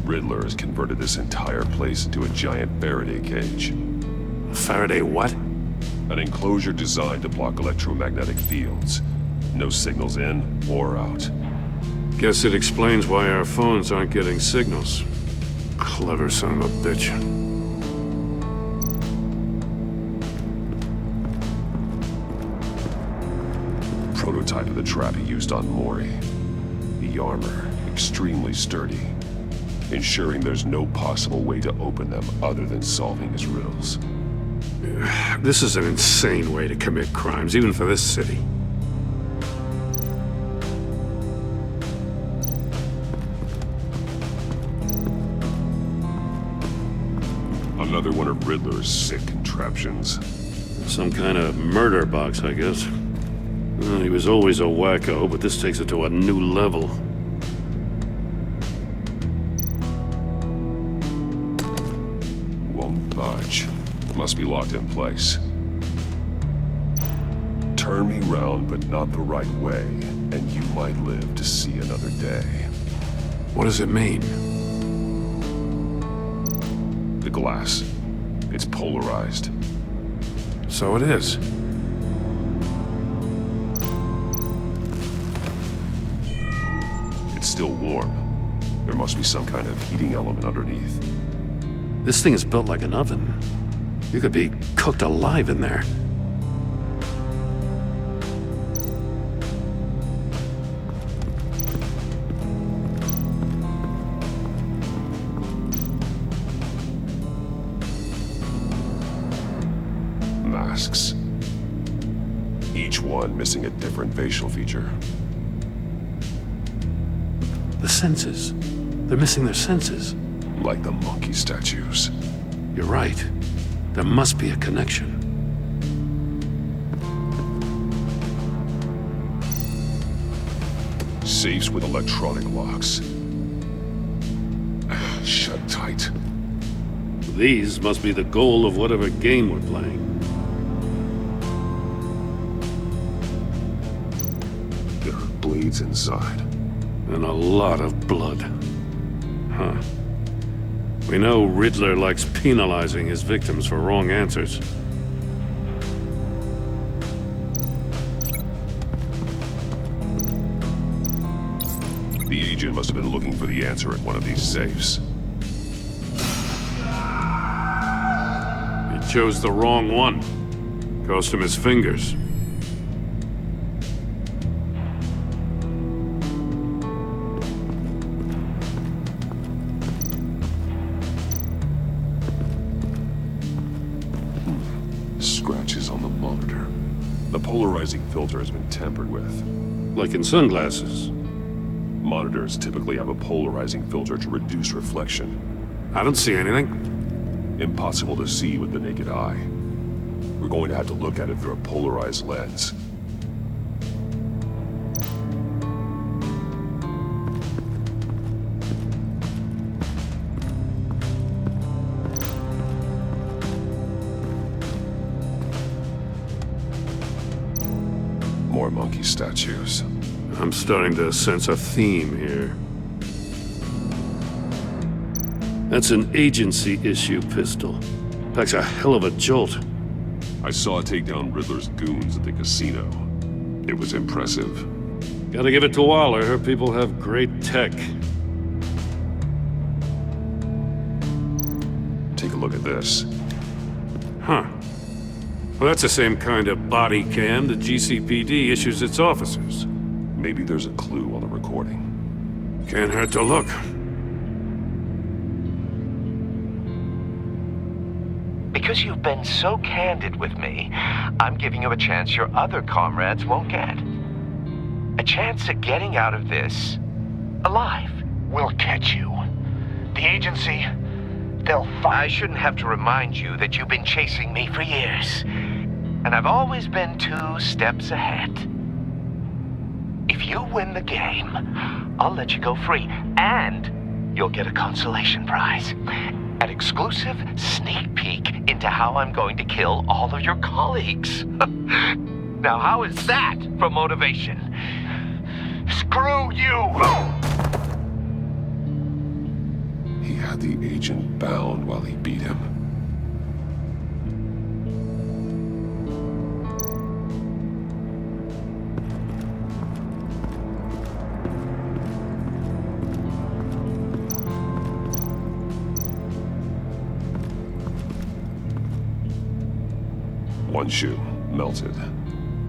Riddler has converted this entire place into a giant Faraday cage. Faraday what? An enclosure designed to block electromagnetic fields. No signals in or out. Guess it explains why our phones aren't getting signals. Clever son of a bitch. Prototype of the trap he used on Mori. The armor, extremely sturdy, ensuring there's no possible way to open them other than solving his riddles. This is an insane way to commit crimes, even for this city. Another one of Riddler's sick contraptions. Some kind of murder box, I guess. Well, he was always a wacko, but this takes it to a new level. Won't budge. Must be locked in place. Turn me round, but not the right way, and you might live to see another day. What does it mean? The glass. It's polarized. So it is. It's still warm. There must be some kind of heating element underneath. This thing is built like an oven. You could be cooked alive in there. missing a different facial feature. The senses. They're missing their senses. Like the monkey statues. You're right. There must be a connection. Safes with electronic locks. Shut tight. These must be the goal of whatever game we're playing. There are bleeds inside. And a lot of blood. Huh. We know Riddler likes penalizing his victims for wrong answers. The agent must have been looking for the answer at one of these safes. He chose the wrong one. Cost him his fingers. Scratches on the monitor. The polarizing filter has been tampered with. Like in sunglasses. Monitors typically have a polarizing filter to reduce reflection. I don't see anything. Impossible to see with the naked eye. We're going to have to look at it through a polarized lens. More monkey statues. I'm starting to sense a theme here. That's an agency-issue pistol. Packs a hell of a jolt. I saw it take down Riddler's goons at the casino. It was impressive. Gotta give it to Waller. Her people have great tech. Take a look at this. Huh. Well, that's the same kind of body cam the GCPD issues its officers. Maybe there's a clue on the recording. Can't hurt to look. Because you've been so candid with me, I'm giving you a chance your other comrades won't get. A chance at getting out of this alive. We'll catch you. The agency, they'll find... I shouldn't have to remind you that you've been chasing me for years. And I've always been 2 steps ahead. If you win the game, I'll let you go free. And you'll get a consolation prize. An exclusive sneak peek into how I'm going to kill all of your colleagues. Now, how is that for motivation? Screw you! He had the agent bound while he beat him. One shoe, melted.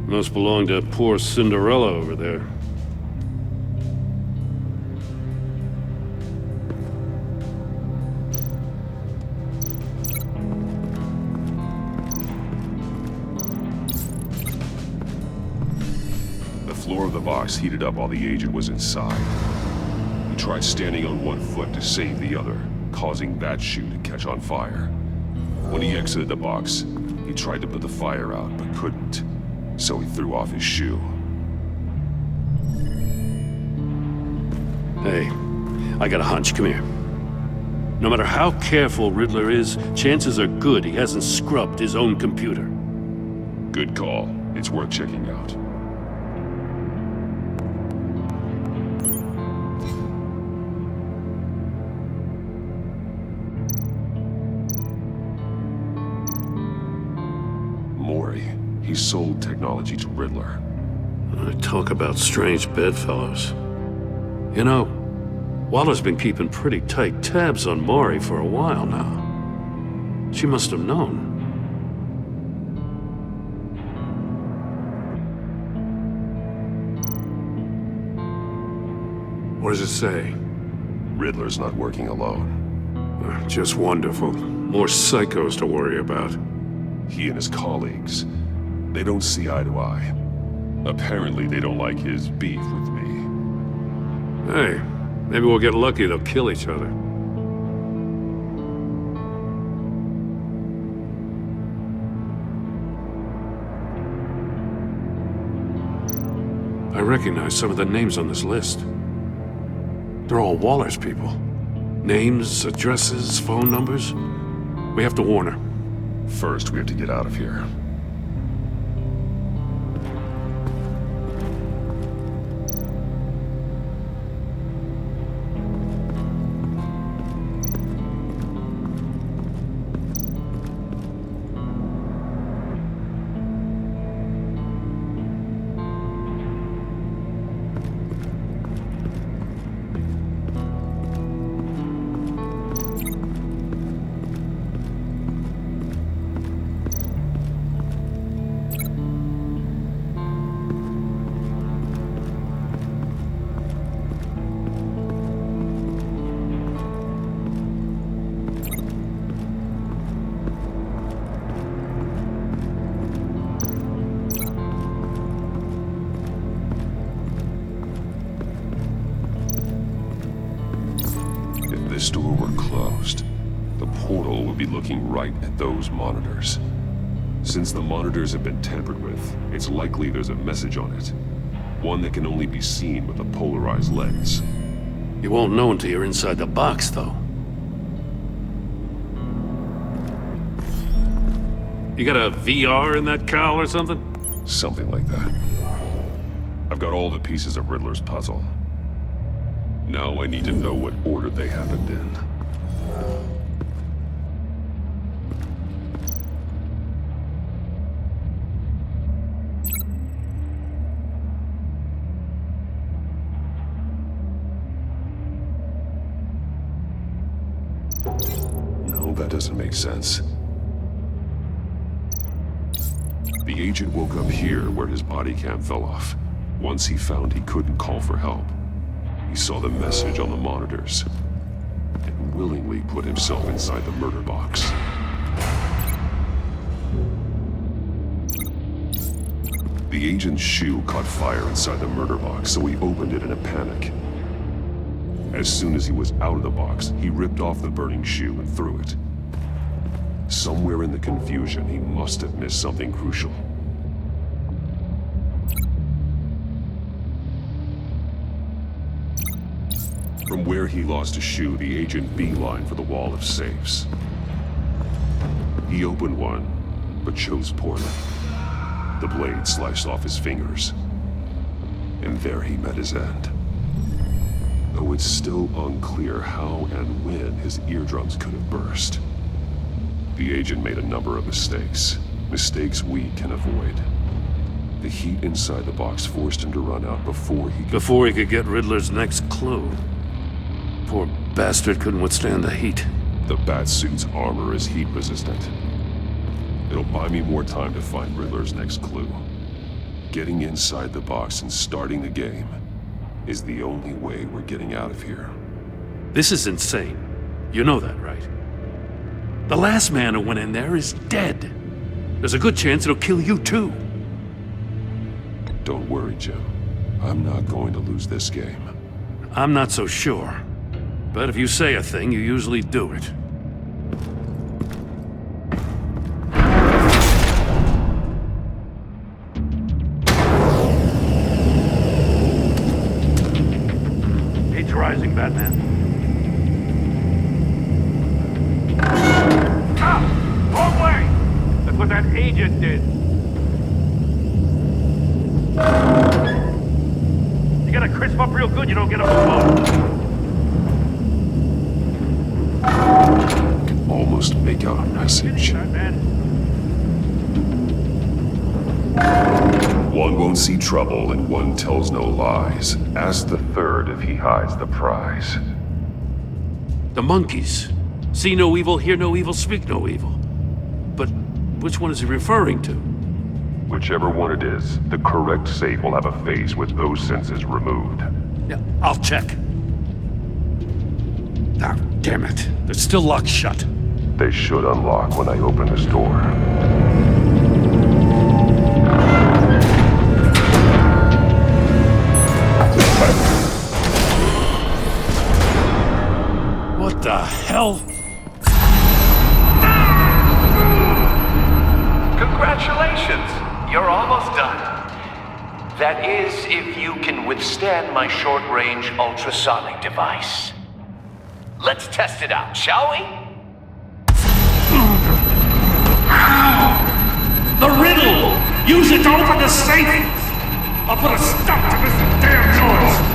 Must belong to poor Cinderella over there. The floor of the box heated up while the agent was inside. He tried standing on one foot to save the other, causing that shoe to catch on fire. When he exited the box, he tried to put the fire out, but couldn't, so he threw off his shoe. Hey, I got a hunch. Come here. No matter how careful Riddler is, chances are good he hasn't scrubbed his own computer. Good call. It's worth checking out. He sold technology to Riddler. Talk about strange bedfellows. You know, Waller's been keeping pretty tight tabs on Maury for a while now. She must have known. What does it say? Riddler's not working alone. Just wonderful. More psychos to worry about. He and his colleagues, they don't see eye to eye. Apparently they don't like his beef with me. Hey, maybe we'll get lucky, they'll kill each other. I recognize some of the names on this list. They're all Waller's people. Names, addresses, phone numbers. We have to warn her. First, we have to get out of here. If this door were closed, the portal would be looking right at those monitors. Since the monitors have been tampered with, it's likely there's a message on it. One that can only be seen with a polarized lens. You won't know until you're inside the box, though. You got a VR in that cowl or something? Something like that. I've got all the pieces of Riddler's puzzle. Now I need to know what order they happened in. No, that doesn't make sense. The agent woke up here where his body cam fell off. Once he found he couldn't call for help, he saw the message on the monitors and willingly put himself inside the murder box. The agent's shoe caught fire inside the murder box, so he opened it in a panic. As soon as he was out of the box, he ripped off the burning shoe and threw it. Somewhere in the confusion, he must have missed something crucial. From where he lost a shoe, the agent beelined for the wall of safes. He opened one, but chose poorly. The blade sliced off his fingers. And there he met his end. Though it's still unclear how and when his eardrums could have burst. The agent made a number of mistakes. Mistakes we can avoid. The heat inside the box forced him to run out before he could get Riddler's next clue. Poor bastard couldn't withstand the heat. The Batsuit's armor is heat resistant. It'll buy me more time to find Riddler's next clue. Getting inside the box and starting the game is the only way we're getting out of here. This is insane. You know that, right? The last man who went in there is dead. There's a good chance it'll kill you too. Don't worry, Jim. I'm not going to lose this game. I'm not so sure. But if you say a thing, you usually do it. Heat's rising, Batman. Ah! Wrong way! That's what that agent did. You gotta crisp up real good, you don't get a phone. Almost make out a message. One won't see trouble and one tells no lies. Ask the third if he hides the prize. The monkeys. See no evil, hear no evil, speak no evil. But which one is he referring to? Whichever one it is, the correct safe will have a face with those senses removed. Yeah, I'll check. Ah, damn it. They're still locked shut. They should unlock when I open this door. hell? Congratulations! You're almost done. That is, if you can withstand my short-range ultrasonic device. Let's test it out, shall we? The riddle! Use it to open the safe! I'll put a stop to this damn noise!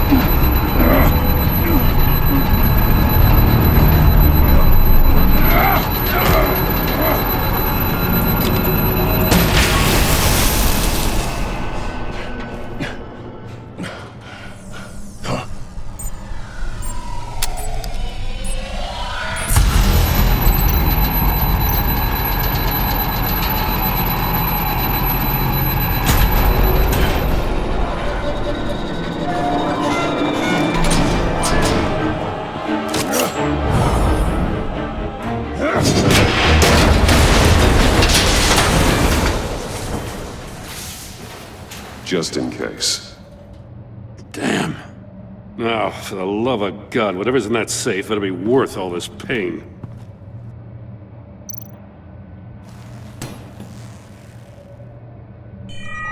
Just in case. Damn. Now, for the love of God, whatever's in that safe better be worth all this pain.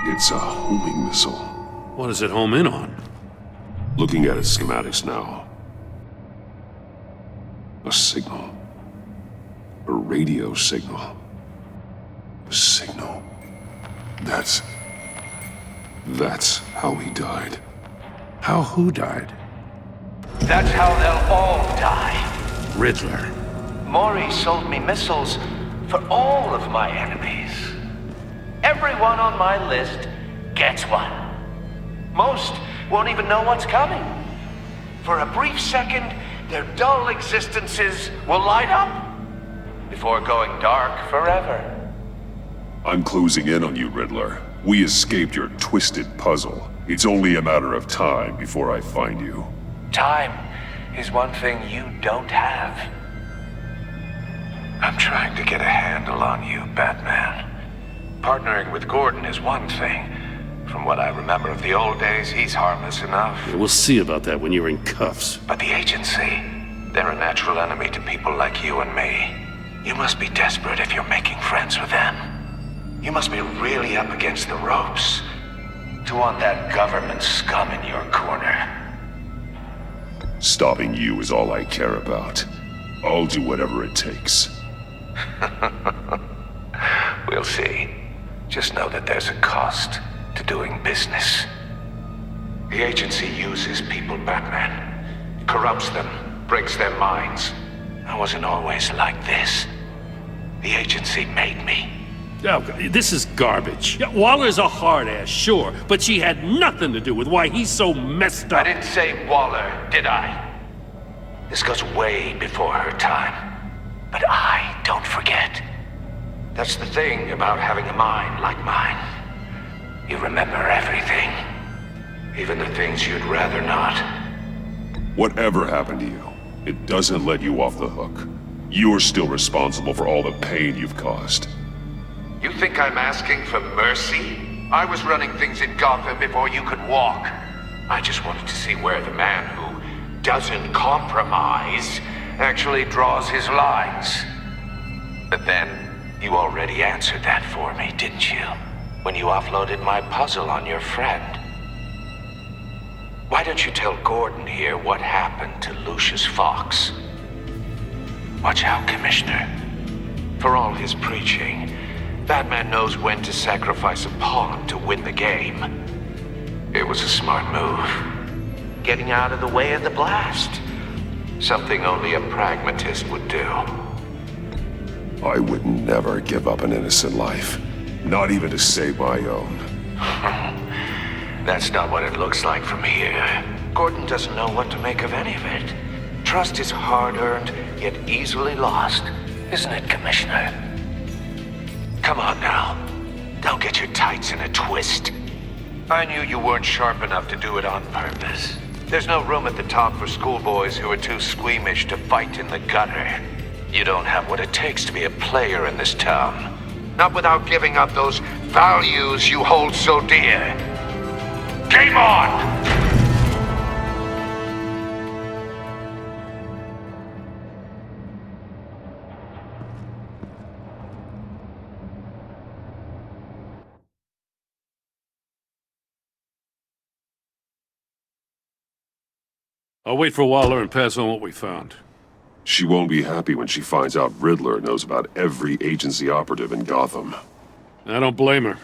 It's a homing missile. What does it home in on? Looking at its schematics now. A signal. A radio signal. A signal. That's how he died. How who died? That's how they'll all die. Riddler. Maury sold me missiles for all of my enemies. Everyone on my list gets one. Most won't even know what's coming. For a brief second, their dull existences will light up before going dark forever. I'm closing in on you, Riddler. We escaped your twisted puzzle. It's only a matter of time before I find you. Time is one thing you don't have. I'm trying to get a handle on you, Batman. Partnering with Gordon is one thing. From what I remember of the old days, he's harmless enough. Yeah, we'll see about that when you're in cuffs. But the agency, they're a natural enemy to people like you and me. You must be desperate if you're making friends with them. You must be really up against the ropes to want that government scum in your corner. Stopping you is all I care about. I'll do whatever it takes. We'll see. Just know that there's a cost to doing business. The agency uses people, Batman. Corrupts them, breaks their minds. I wasn't always like this. The agency made me. Oh, this is garbage. Yeah, Waller's a hard ass, sure, but she had nothing to do with why he's so messed up. I didn't say Waller, did I? This goes way before her time. But I don't forget. That's the thing about having a mind like mine. You remember everything. Even the things you'd rather not. Whatever happened to you, it doesn't let you off the hook. You're still responsible for all the pain you've caused. You think I'm asking for mercy? I was running things in Gotham before you could walk. I just wanted to see where the man who doesn't compromise actually draws his lines. But then, you already answered that for me, didn't you? When you offloaded my puzzle on your friend. Why don't you tell Gordon here what happened to Lucius Fox? Watch out, Commissioner. For all his preaching, Batman knows when to sacrifice a pawn to win the game. It was a smart move. Getting out of the way of the blast. Something only a pragmatist would do. I would never give up an innocent life. Not even to save my own. That's not what it looks like from here. Gordon doesn't know what to make of any of it. Trust is hard-earned, yet easily lost. Isn't it, Commissioner? Come on now. Don't get your tights in a twist. I knew you weren't sharp enough to do it on purpose. There's no room at the top for schoolboys who are too squeamish to fight in the gutter. You don't have what it takes to be a player in this town. Not without giving up those values you hold so dear. Game on! I'll wait for Waller and pass on what we found. She won't be happy when she finds out Riddler knows about every agency operative in Gotham. I don't blame her.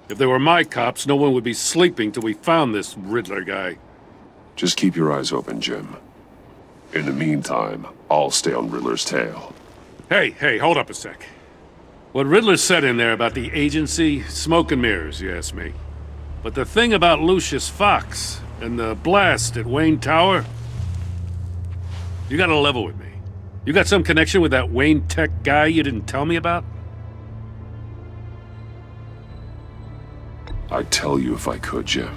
If they were my cops, no one would be sleeping till we found this Riddler guy. Just keep your eyes open, Jim. In the meantime, I'll stay on Riddler's tail. Hey, hold up a sec. What Riddler said in there about the agency, smoke and mirrors, you ask me. But the thing about Lucius Fox and the blast at Wayne Tower, you gotta level with me. You got some connection with that Wayne Tech guy you didn't tell me about? I'd tell you if I could, Jim.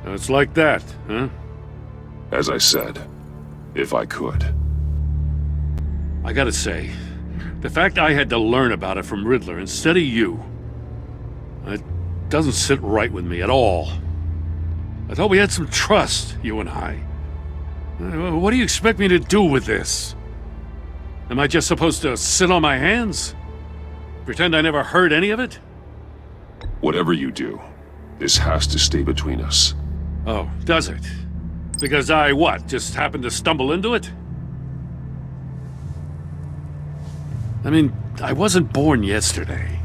It's like that, huh? As I said, if I could. I gotta say, the fact I had to learn about it from Riddler instead of you, it doesn't sit right with me at all. I thought we had some trust, you and I. What do you expect me to do with this? Am I just supposed to sit on my hands? Pretend I never heard any of it? Whatever you do, this has to stay between us. Oh, does it? Because I, what, just happened to stumble into it? I mean, I wasn't born yesterday.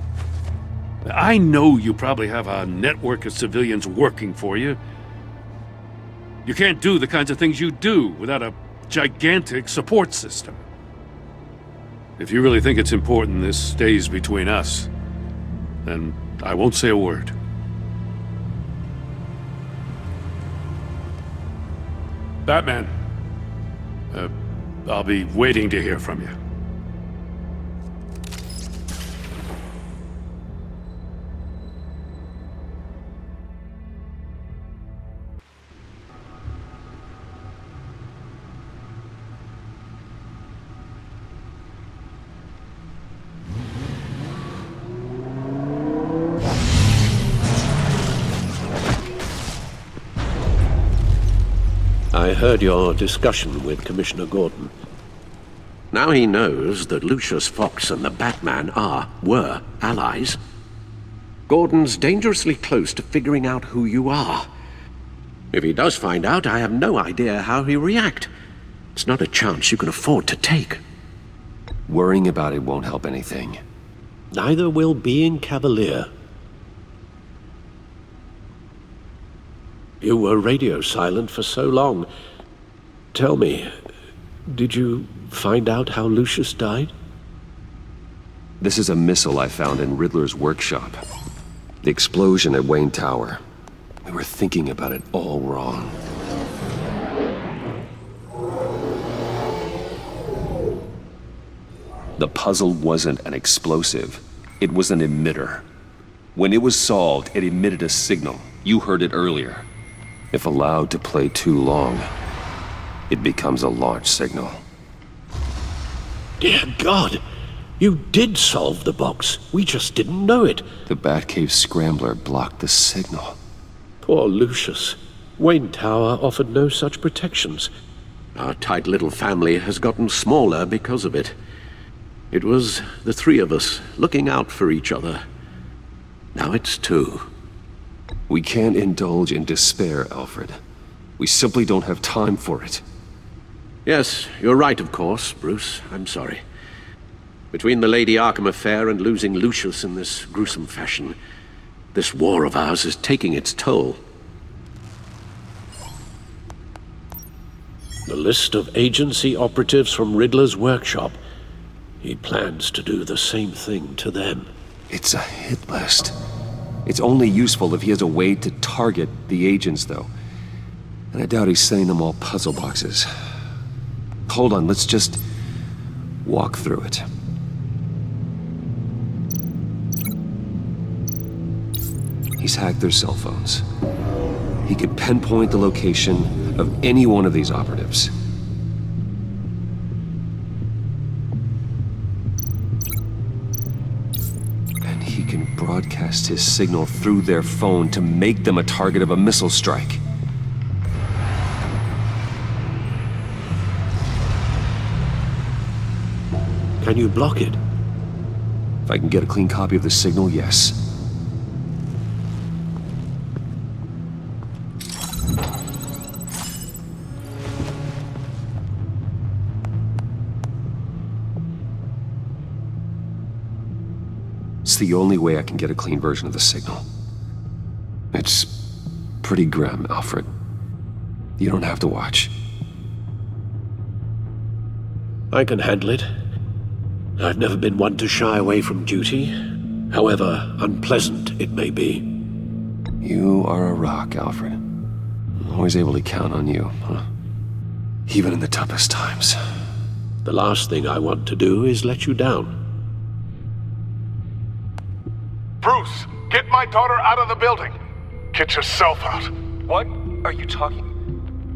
I know you probably have a network of civilians working for you. You can't do the kinds of things you do without a gigantic support system. If you really think it's important this stays between us, then I won't say a word. Batman, I'll be waiting to hear from you. I heard your discussion with Commissioner Gordon. Now he knows that Lucius Fox and the Batman were allies. Gordon's dangerously close to figuring out who you are. If he does find out, I have no idea how he'll react. It's not a chance you can afford to take. Worrying about it won't help anything. Neither will being cavalier. You were radio silent for so long. Tell me, did you find out how Lucius died? This is a missile I found in Riddler's workshop. The explosion at Wayne Tower. We were thinking about it all wrong. The puzzle wasn't an explosive. It was an emitter. When it was solved, it emitted a signal. You heard it earlier. If allowed to play too long, it becomes a launch signal. Dear God! You did solve the box. We just didn't know it. The Batcave scrambler blocked the signal. Poor Lucius. Wayne Tower offered no such protections. Our tight little family has gotten smaller because of it. It was the three of us looking out for each other. Now it's two. We can't indulge in despair, Alfred. We simply don't have time for it. Yes, you're right, of course, Bruce. I'm sorry. Between the Lady Arkham affair and losing Lucius in this gruesome fashion, this war of ours is taking its toll. The list of agency operatives from Riddler's workshop. He plans to do the same thing to them. It's a hit list. It's only useful if he has a way to target the agents, though. And I doubt he's sending them all puzzle boxes. Hold on, let's just walk through it. He's hacked their cell phones. He could pinpoint the location of any one of these operatives. And he can broadcast his signal through their phone to make them a target of a missile strike. Can you block it? If I can get a clean copy of the signal, yes. It's the only way I can get a clean version of the signal. It's pretty grim, Alfred. You don't have to watch. I can handle it. I've never been one to shy away from duty, however unpleasant it may be. You are a rock, Alfred. I'm always able to count on you, huh? Even in the toughest times. The last thing I want to do is let you down. Bruce, get my daughter out of the building. Get yourself out. What are you talking?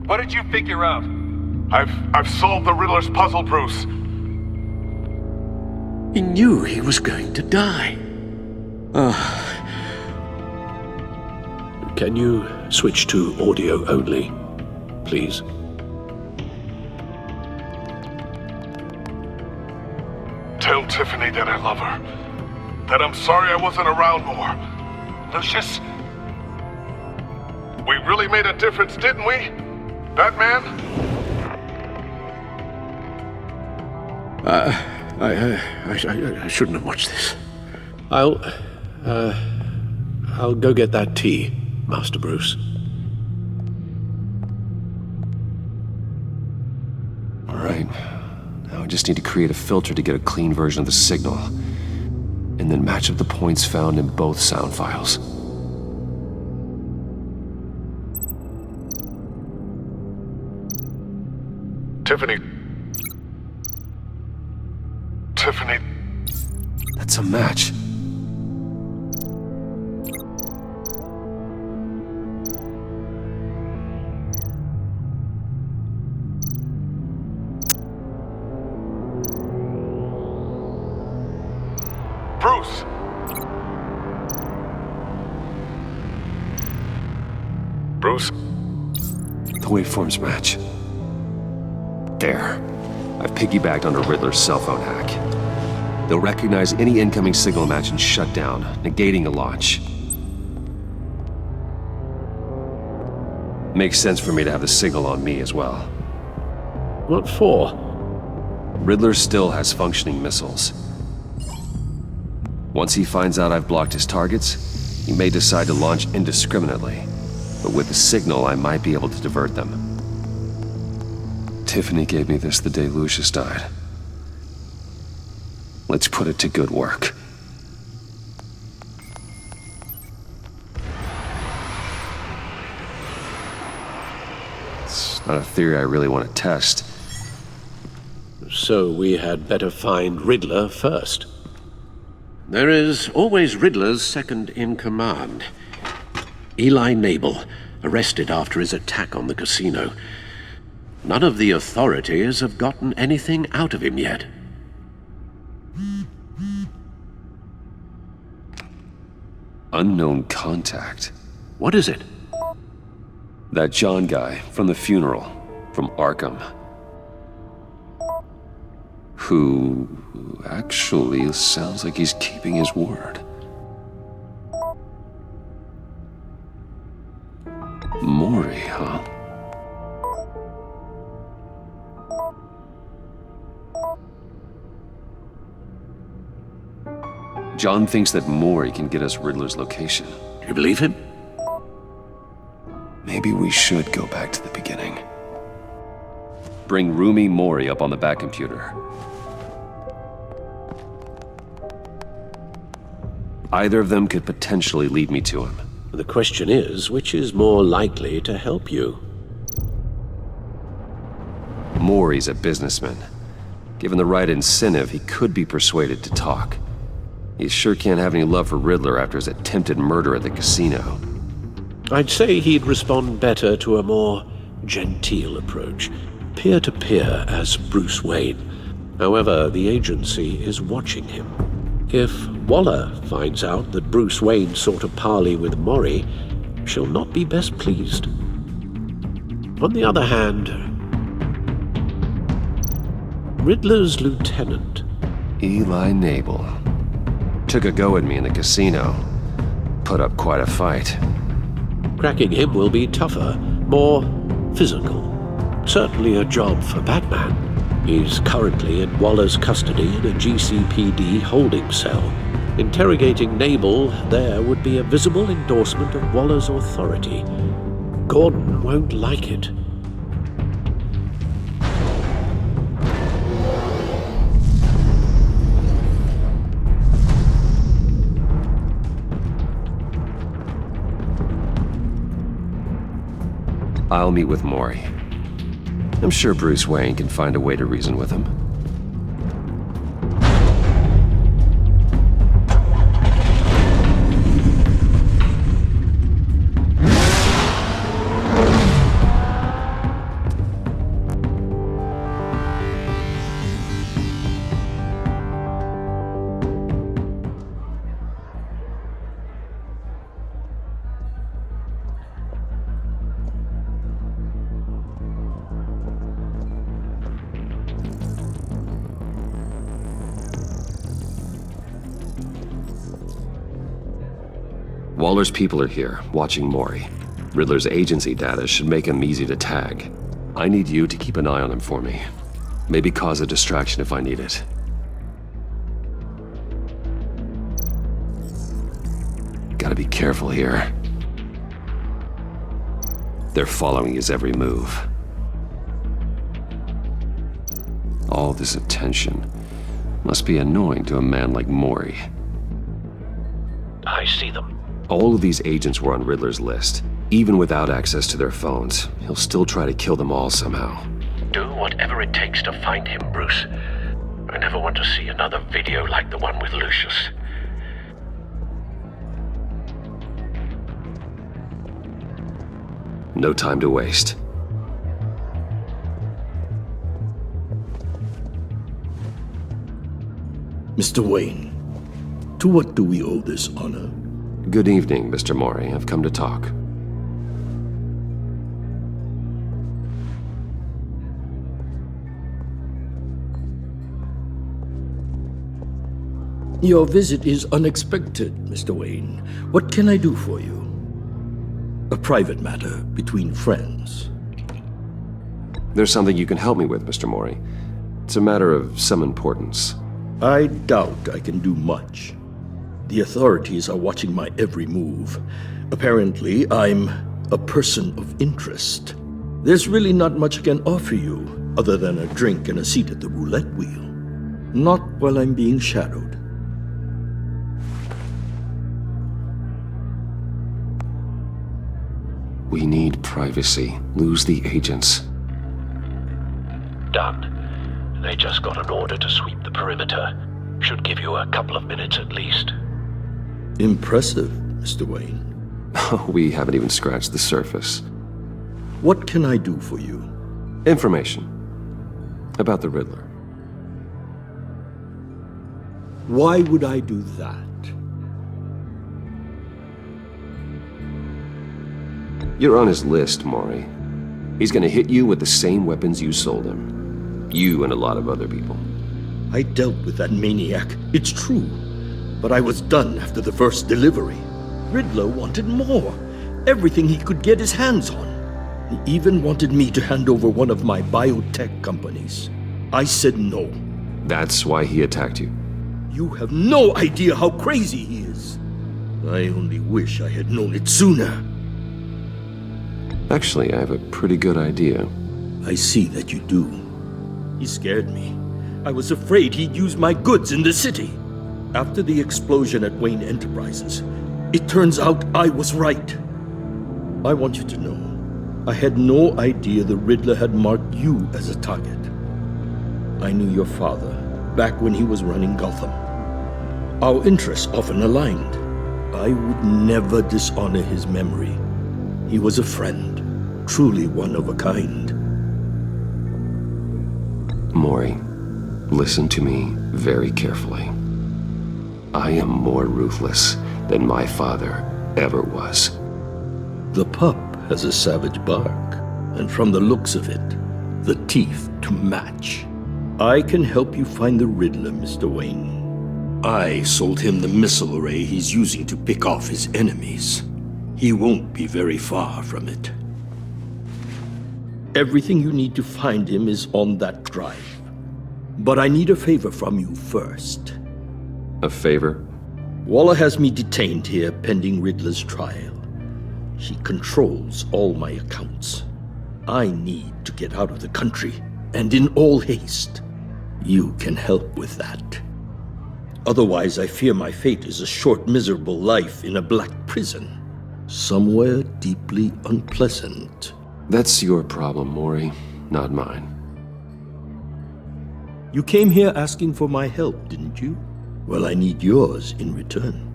What did you figure out? I've solved the Riddler's puzzle, Bruce. He knew he was going to die. Can you switch to audio only, please? Tell Tiffany that I love her. That I'm sorry I wasn't around more. Lucius? We really made a difference, didn't we? Batman? I shouldn't have watched this. I'll go get that tea, Master Bruce. All right. Now I just need to create a filter to get a clean version of the signal, and then match up the points found in both sound files. Tiffany. That's a match. Bruce! Bruce? The waveforms match. There. I've piggybacked onto Riddler's cell phone hack. They'll recognize any incoming signal match and shut down, negating a launch. Makes sense for me to have the signal on me as well. What for? Riddler still has functioning missiles. Once he finds out I've blocked his targets, he may decide to launch indiscriminately. But with the signal, I might be able to divert them. Tiffany gave me this the day Lucius died. Let's put it to good work. It's not a theory I really want to test. So we had better find Riddler first. There is always Riddler's second in command. Eli Nabel, arrested after his attack on the casino. None of the authorities have gotten anything out of him yet. Unknown contact. What is it? That John guy from the funeral, from Arkham. Who actually sounds like he's keeping his word. Maury, huh? John thinks that Maury can get us Riddler's location. Do you believe him? Maybe we should go back to the beginning. Bring Rumi Maury up on the back computer. Either of them could potentially lead me to him. The question is, which is more likely to help you? Maury's a businessman. Given the right incentive, he could be persuaded to talk. He sure can't have any love for Riddler after his attempted murder at the casino. I'd say he'd respond better to a more genteel approach, peer-to-peer as Bruce Wayne. However, the agency is watching him. If Waller finds out that Bruce Wayne sought a parley with Maury, she'll not be best pleased. On the other hand, Riddler's lieutenant, Eli Nabel, took a go at me in the casino. Put up quite a fight. Cracking him will be tougher, more physical. Certainly a job for Batman. He's currently in Waller's custody in a GCPD holding cell. Interrogating Nabel there would be a visible endorsement of Waller's authority. Gordon won't like it. I'll meet with Maury. I'm sure Bruce Wayne can find a way to reason with him. Waller's people are here, watching Maury. Riddler's agency data should make him easy to tag. I need you to keep an eye on him for me. Maybe cause a distraction if I need it. Gotta be careful here. They're following his every move. All this attention must be annoying to a man like Maury. I see them. All of these agents were on Riddler's list. Even without access to their phones, he'll still try to kill them all somehow. Do whatever it takes to find him, Bruce. I never want to see another video like the one with Lucius. No time to waste. Mr. Wayne, to what do we owe this honor? Good evening, Mr. Maury. I've come to talk. Your visit is unexpected, Mr. Wayne. What can I do for you? A private matter between friends. There's something you can help me with, Mr. Maury. It's a matter of some importance. I doubt I can do much. The authorities are watching my every move. Apparently, I'm a person of interest. There's really not much I can offer you, other than a drink and a seat at the roulette wheel. Not while I'm being shadowed. We need privacy. Lose the agents. Done. They just got an order to sweep the perimeter. Should give you a couple of minutes at least. Impressive, Mr. Wayne. We haven't even scratched the surface. What can I do for you? Information. About the Riddler. Why would I do that? You're on his list, Maury. He's gonna hit you with the same weapons you sold him. You and a lot of other people. I dealt with that maniac, it's true. But I was done after the first delivery. Riddler wanted more. Everything he could get his hands on. He even wanted me to hand over one of my biotech companies. I said no. That's why he attacked you? You have no idea how crazy he is. I only wish I had known it sooner. Actually, I have a pretty good idea. I see that you do. He scared me. I was afraid he'd use my goods in the city. After the explosion at Wayne Enterprises, it turns out I was right. I want you to know, I had no idea the Riddler had marked you as a target. I knew your father back when he was running Gotham. Our interests often aligned. I would never dishonor his memory. He was a friend, truly one of a kind. Maury, listen to me very carefully. I am more ruthless than my father ever was. The pup has a savage bark, and from the looks of it, the teeth to match. I can help you find the Riddler, Mr. Wayne. I sold him the missile array he's using to pick off his enemies. He won't be very far from it. Everything you need to find him is on that drive. But I need a favor from you first. A favor? Waller has me detained here pending Riddler's trial. She controls all my accounts. I need to get out of the country, and in all haste. You can help with that. Otherwise, I fear my fate is a short, miserable life in a black prison. Somewhere deeply unpleasant. That's your problem, Mori, not mine. You came here asking for my help, didn't you? Well, I need yours in return.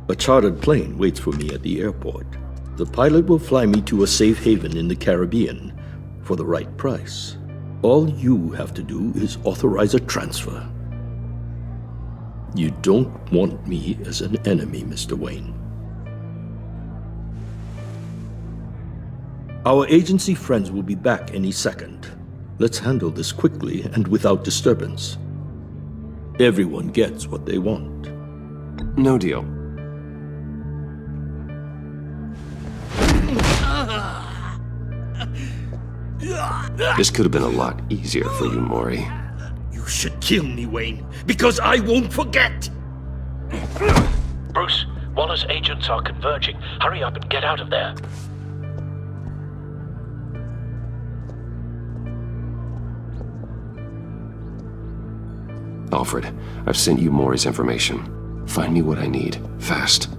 A chartered plane waits for me at the airport. The pilot will fly me to a safe haven in the Caribbean for the right price. All you have to do is authorize a transfer. You don't want me as an enemy, Mr. Wayne. Our agency friends will be back any second. Let's handle this quickly and without disturbance. Everyone gets what they want. No deal. This could have been a lot easier for you, Mori. You should kill me, Wayne, because I won't forget! Bruce, Waller's agents are converging. Hurry up and get out of there. Alfred, I've sent you Mori's information. Find me what I need, fast.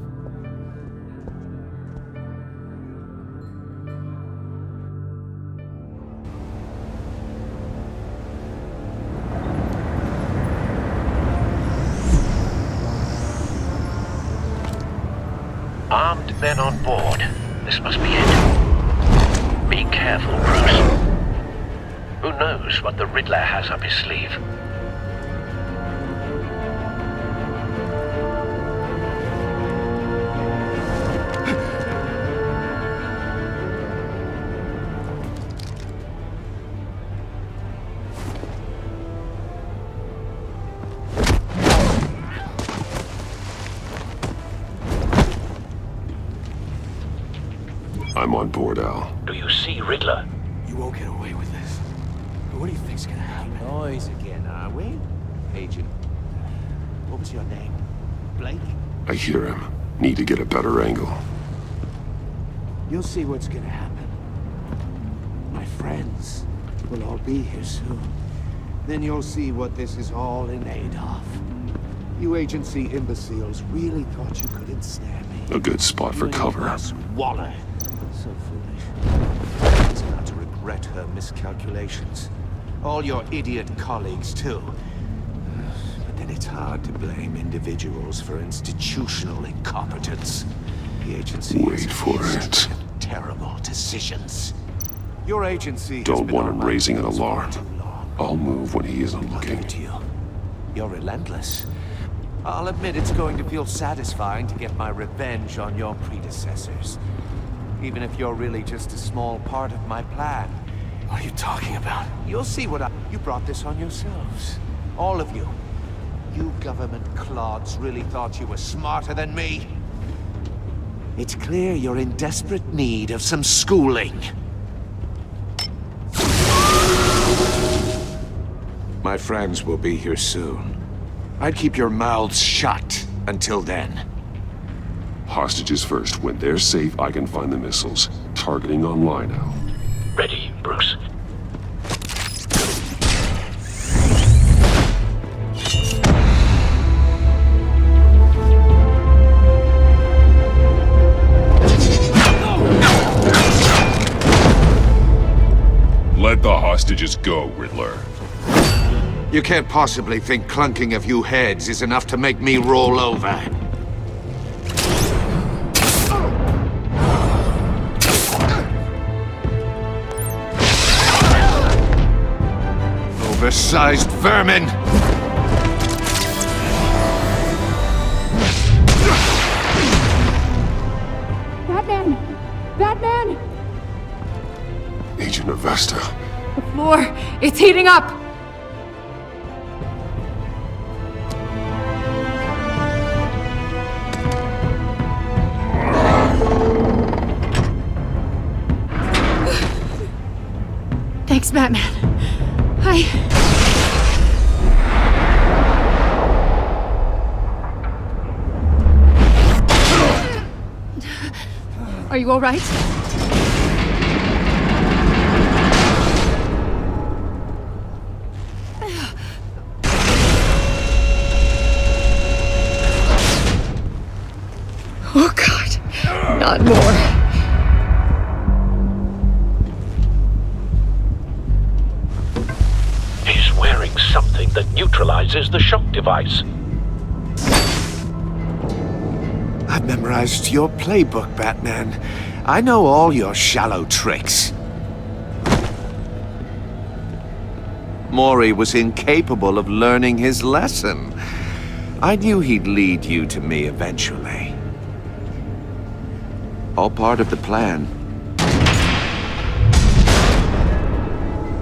Armed men on board. This must be it. Be careful, Bruce. Who knows what the Riddler has up his sleeve? I'm on board, Al. Do you see Riddler? You won't get away with this. What do you think's gonna happen? Noise again, are we? Agent. What was your name? Blake? I hear him. Need to get a better angle. You'll see what's gonna happen. My friends will all be here soon. Then you'll see what this is all in aid of. You agency imbeciles really thought you could ensnare me. A good spot for cover. Waller. So foolish. She's about to regret her miscalculations. All your idiot colleagues, too. But then it's hard to blame individuals for institutional incompetence. The agency Wait for it. Terrible decisions. Your agency Don't want him raising an alarm. I'll move when he isn't looking. You're relentless. I'll admit it's going to feel satisfying to get my revenge on your predecessors. Even if you're really just a small part of my plan. What are you talking about? You'll see what You brought this on yourselves. All of you. You government clods really thought you were smarter than me. It's clear you're in desperate need of some schooling. My friends will be here soon. I'd keep your mouths shut until then. Hostages first. When they're safe, I can find the missiles. Targeting online now. Ready, Bruce. Let the hostages go, Riddler. You can't possibly think clunking a few heads is enough to make me roll over. Oversized vermin! Batman! Batman! Agent Avesta. The floor, it's heating up! Thanks, Batman. Are you all right? Oh, God. Not more. He's wearing something that neutralizes the shock device. I've memorized your playbook, Batman. I know all your shallow tricks. Mori was incapable of learning his lesson. I knew he'd lead you to me eventually. All part of the plan.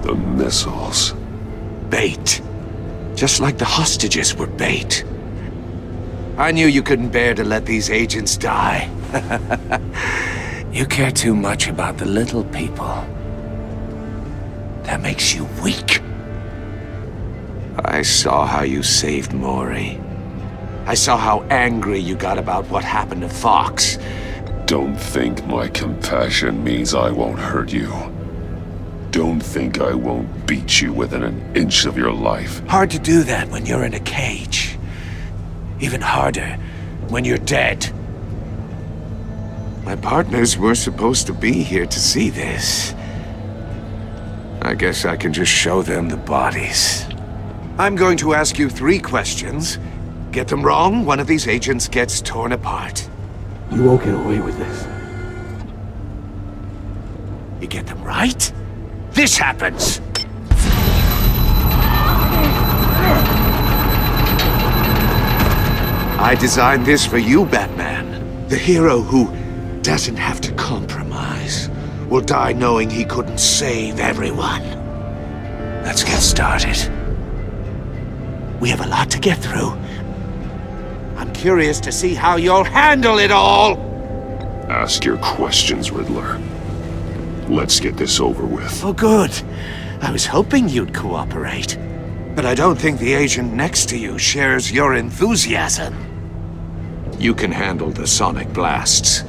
The missiles. Bait. Just like the hostages were bait. I knew you couldn't bear to let these agents die. You care too much about the little people. That makes you weak. I saw how you saved Mori. I saw how angry you got about what happened to Fox. Don't think my compassion means I won't hurt you. Don't think I won't beat you within an inch of your life. Hard to do that when you're in a cage. Even harder when you're dead. My partners were supposed to be here to see this. I guess I can just show them the bodies. I'm going to ask you 3 questions. Get them wrong, one of these agents gets torn apart. You won't get away with this. You get them right, this happens! I designed this for you, Batman. The hero who doesn't have to compromise will die knowing he couldn't save everyone. Let's get started. We have a lot to get through. I'm curious to see how you'll handle it all! Ask your questions, Riddler. Let's get this over with. Oh, good. I was hoping you'd cooperate. But I don't think the agent next to you shares your enthusiasm. You can handle the sonic blasts.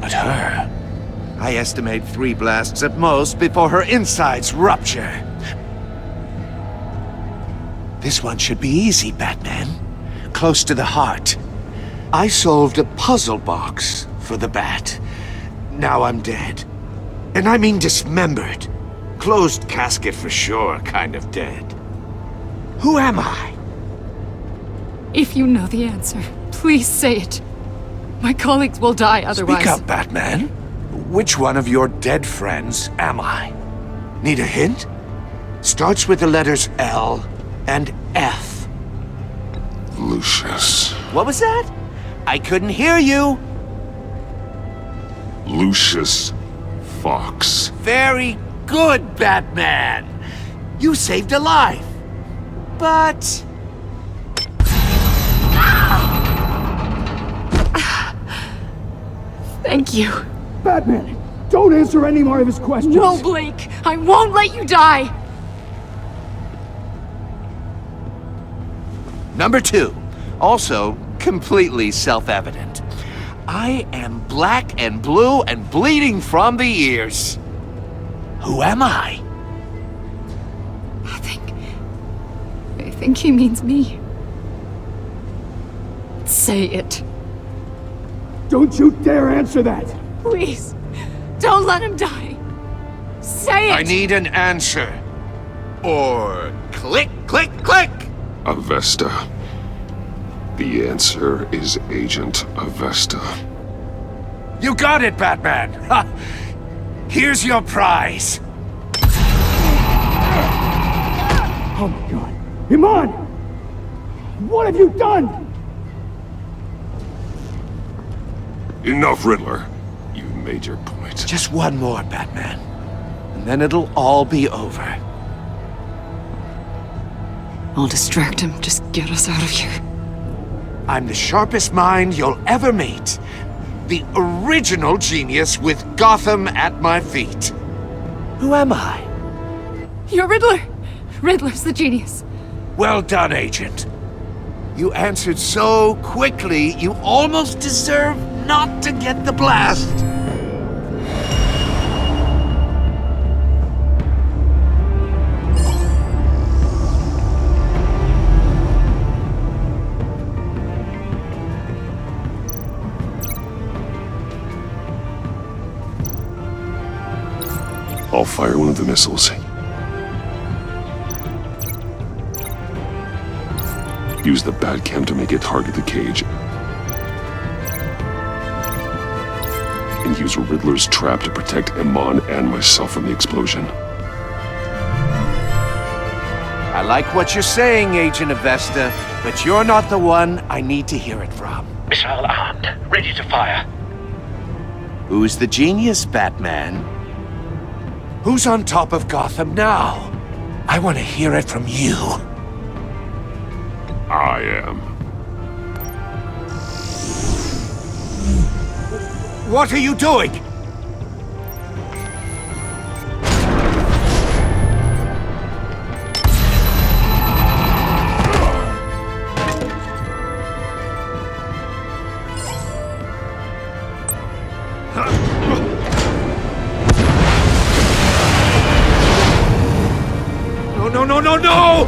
But her... I estimate 3 blasts at most before her insides rupture. This one should be easy, Batman. Close to the heart. I solved a puzzle box for the Bat. Now I'm dead. And I mean dismembered. Closed casket for sure, kind of dead. Who am I? If you know the answer, please say it. My colleagues will die otherwise. Speak up, Batman. Which one of your dead friends am I? Need a hint? Starts with the letters L and F. Lucius. What was that? I couldn't hear you. Lucius Fox. Very good, Batman. You saved a life. But... Thank you. Batman, don't answer any more of his questions. No, Blake. I won't let you die. Number 2. Also, completely self-evident. I am black and blue and bleeding from the ears. Who am I? I think he means me. Say it. Don't you dare answer that! Please, don't let him die. Say it! I need an answer. Or click, click, click! Avesta. The answer is Agent Avesta. You got it, Batman! Ha. Here's your prize. Oh my god. Iman! What have you done? Enough, Riddler. You've made your point. Just one more, Batman. And then it'll all be over. I'll distract him. Just get us out of here. I'm the sharpest mind you'll ever meet. The original genius with Gotham at my feet. Who am I? You're Riddler. Riddler's the genius. Well done, Agent. You answered so quickly, you almost deserve not to get the blast. I'll fire one of the missiles. Use the Batcam to make it target the cage. And use Riddler's trap to protect Iman and myself from the explosion. I like what you're saying, Agent Avesta, but you're not the one I need to hear it from. Missile armed, ready to fire. Who's the genius, Batman? Who's on top of Gotham now? I want to hear it from you. I am. What are you doing? No!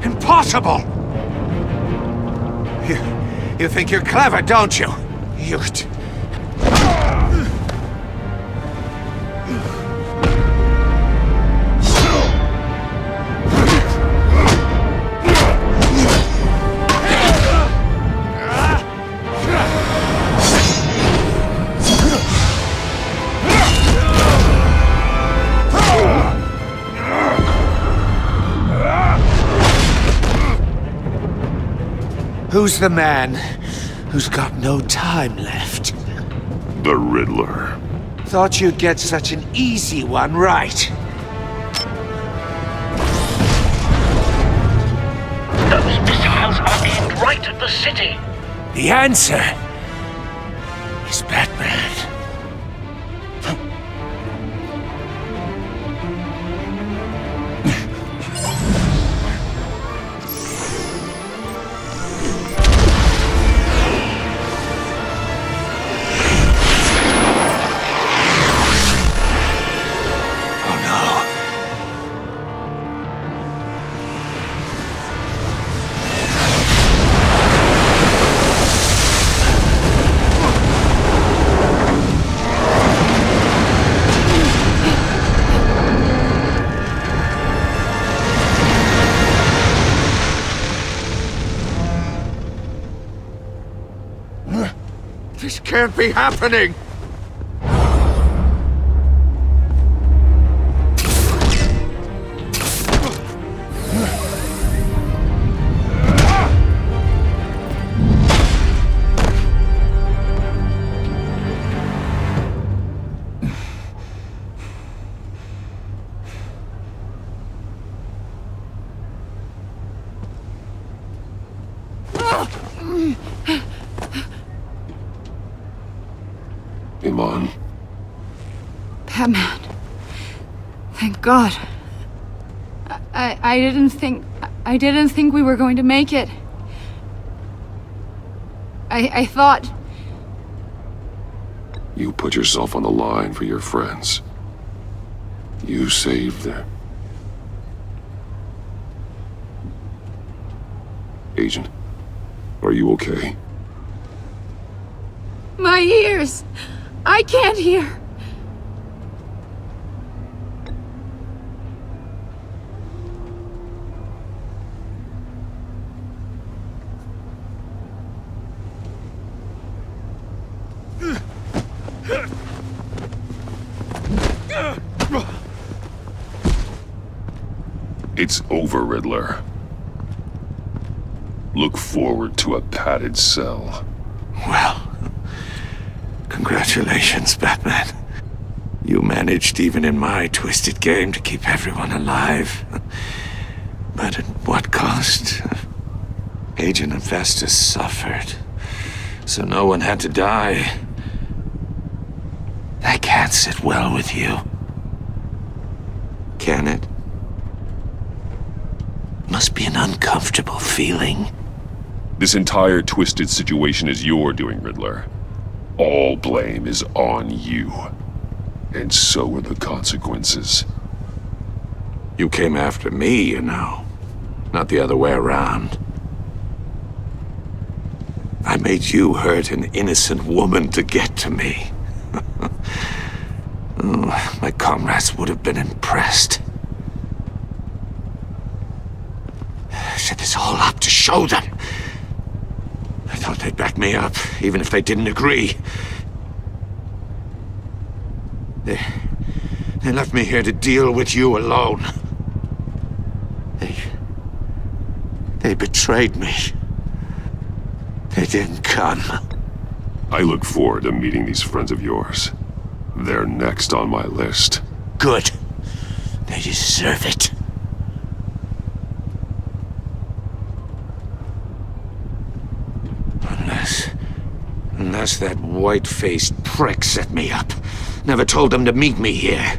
Impossible! You think you're clever, don't you? Who's the man who's got no time left? The Riddler. Thought you'd get such an easy one right. Those missiles are aimed right at the city. The answer is Batman. This can't be happening! Iman. Batman. Thank God. I didn't think we were going to make it. I thought... You put yourself on the line for your friends. You saved them. Agent, are you okay? My ears! I can't hear! It's over, Riddler. Look forward to a padded cell. Well, congratulations, Batman. You managed, even in my twisted game, to keep everyone alive. But at what cost? Agent Avesta suffered, so no one had to die. That can't sit well with you. Can it? Must be an uncomfortable feeling. This entire twisted situation is your doing, Riddler. All blame is on you. And so are the consequences. You came after me, you know. Not the other way around. I made you hurt an innocent woman to get to me. Oh, my comrades would have been impressed. I set this all up to show them. I thought they'd back me up, even if they didn't agree. They left me here to deal with you alone. They betrayed me. They didn't come. I look forward to meeting these friends of yours. They're next on my list. Good. They deserve it. Unless that white-faced prick set me up. Never told them to meet me here.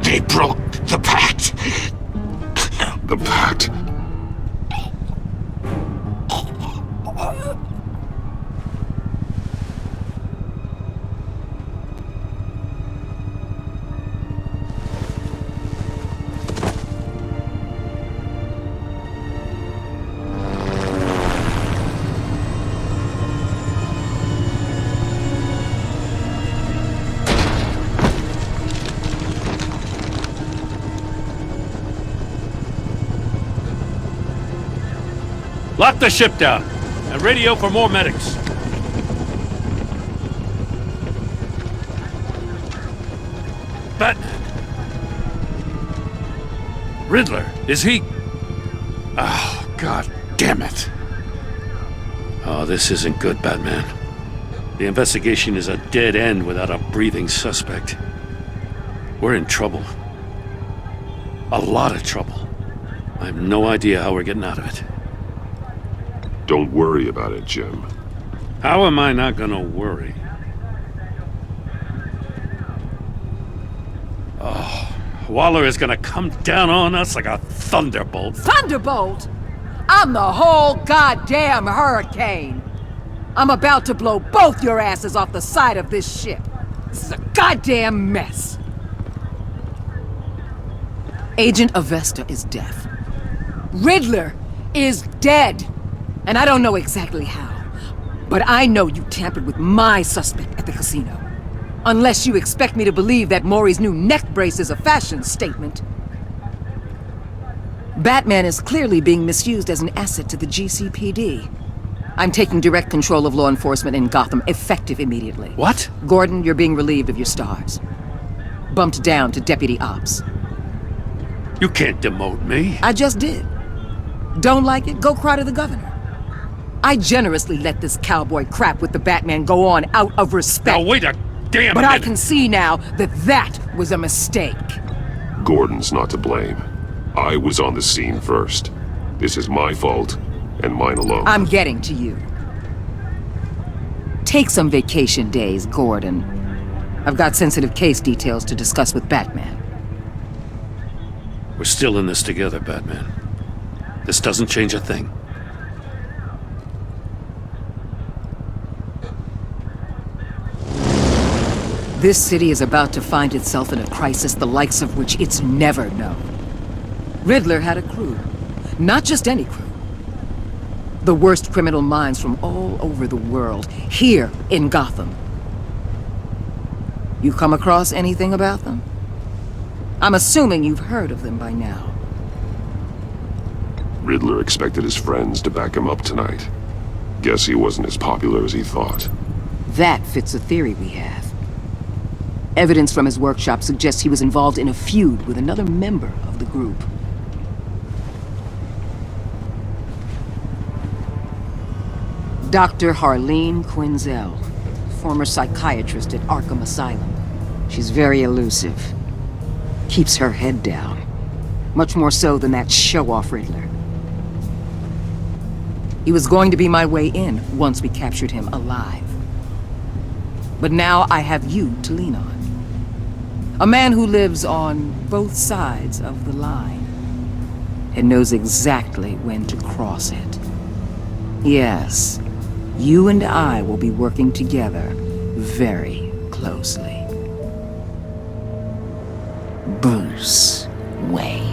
They broke the pact. The pact? Lock the ship down, and radio for more medics. Batman. Riddler, is he? Oh, God damn it. Oh, this isn't good, Batman. The investigation is a dead end without a breathing suspect. We're in trouble. A lot of trouble. I have no idea how we're getting out of it. Don't worry about it, Jim. How am I not gonna worry? Oh, Waller is gonna come down on us like a thunderbolt. Thunderbolt? I'm the whole goddamn hurricane. I'm about to blow both your asses off the side of this ship. This is a goddamn mess. Agent Avesta is deaf. Riddler is dead. And I don't know exactly how, but I know you tampered with my suspect at the casino. Unless you expect me to believe that Maury's new neck brace is a fashion statement. Batman is clearly being misused as an asset to the GCPD. I'm taking direct control of law enforcement in Gotham, effective immediately. What? Gordon, you're being relieved of your stars. Bumped down to Deputy Ops. You can't demote me. I just did. Don't like it? Go cry to the governor. I generously let this cowboy crap with the Batman go on out of respect. Now wait a damn But minute. I can see now that that was a mistake. Gordon's not to blame. I was on the scene first. This is my fault, and mine alone. I'm getting to you. Take some vacation days, Gordon. I've got sensitive case details to discuss with Batman. We're still in this together, Batman. This doesn't change a thing. This city is about to find itself in a crisis the likes of which it's never known. Riddler had a crew. Not just any crew. The worst criminal minds from all over the world, here in Gotham. You come across anything about them? I'm assuming you've heard of them by now. Riddler expected his friends to back him up tonight. Guess he wasn't as popular as he thought. That fits a theory we have. Evidence from his workshop suggests he was involved in a feud with another member of the group. Dr. Harleen Quinzel, former psychiatrist at Arkham Asylum. She's very elusive. Keeps her head down. Much more so than that show-off Riddler. He was going to be my way in once we captured him alive. But now I have you to lean on. A man who lives on both sides of the line and knows exactly when to cross it. Yes, you and I will be working together very closely. Bruce Wayne.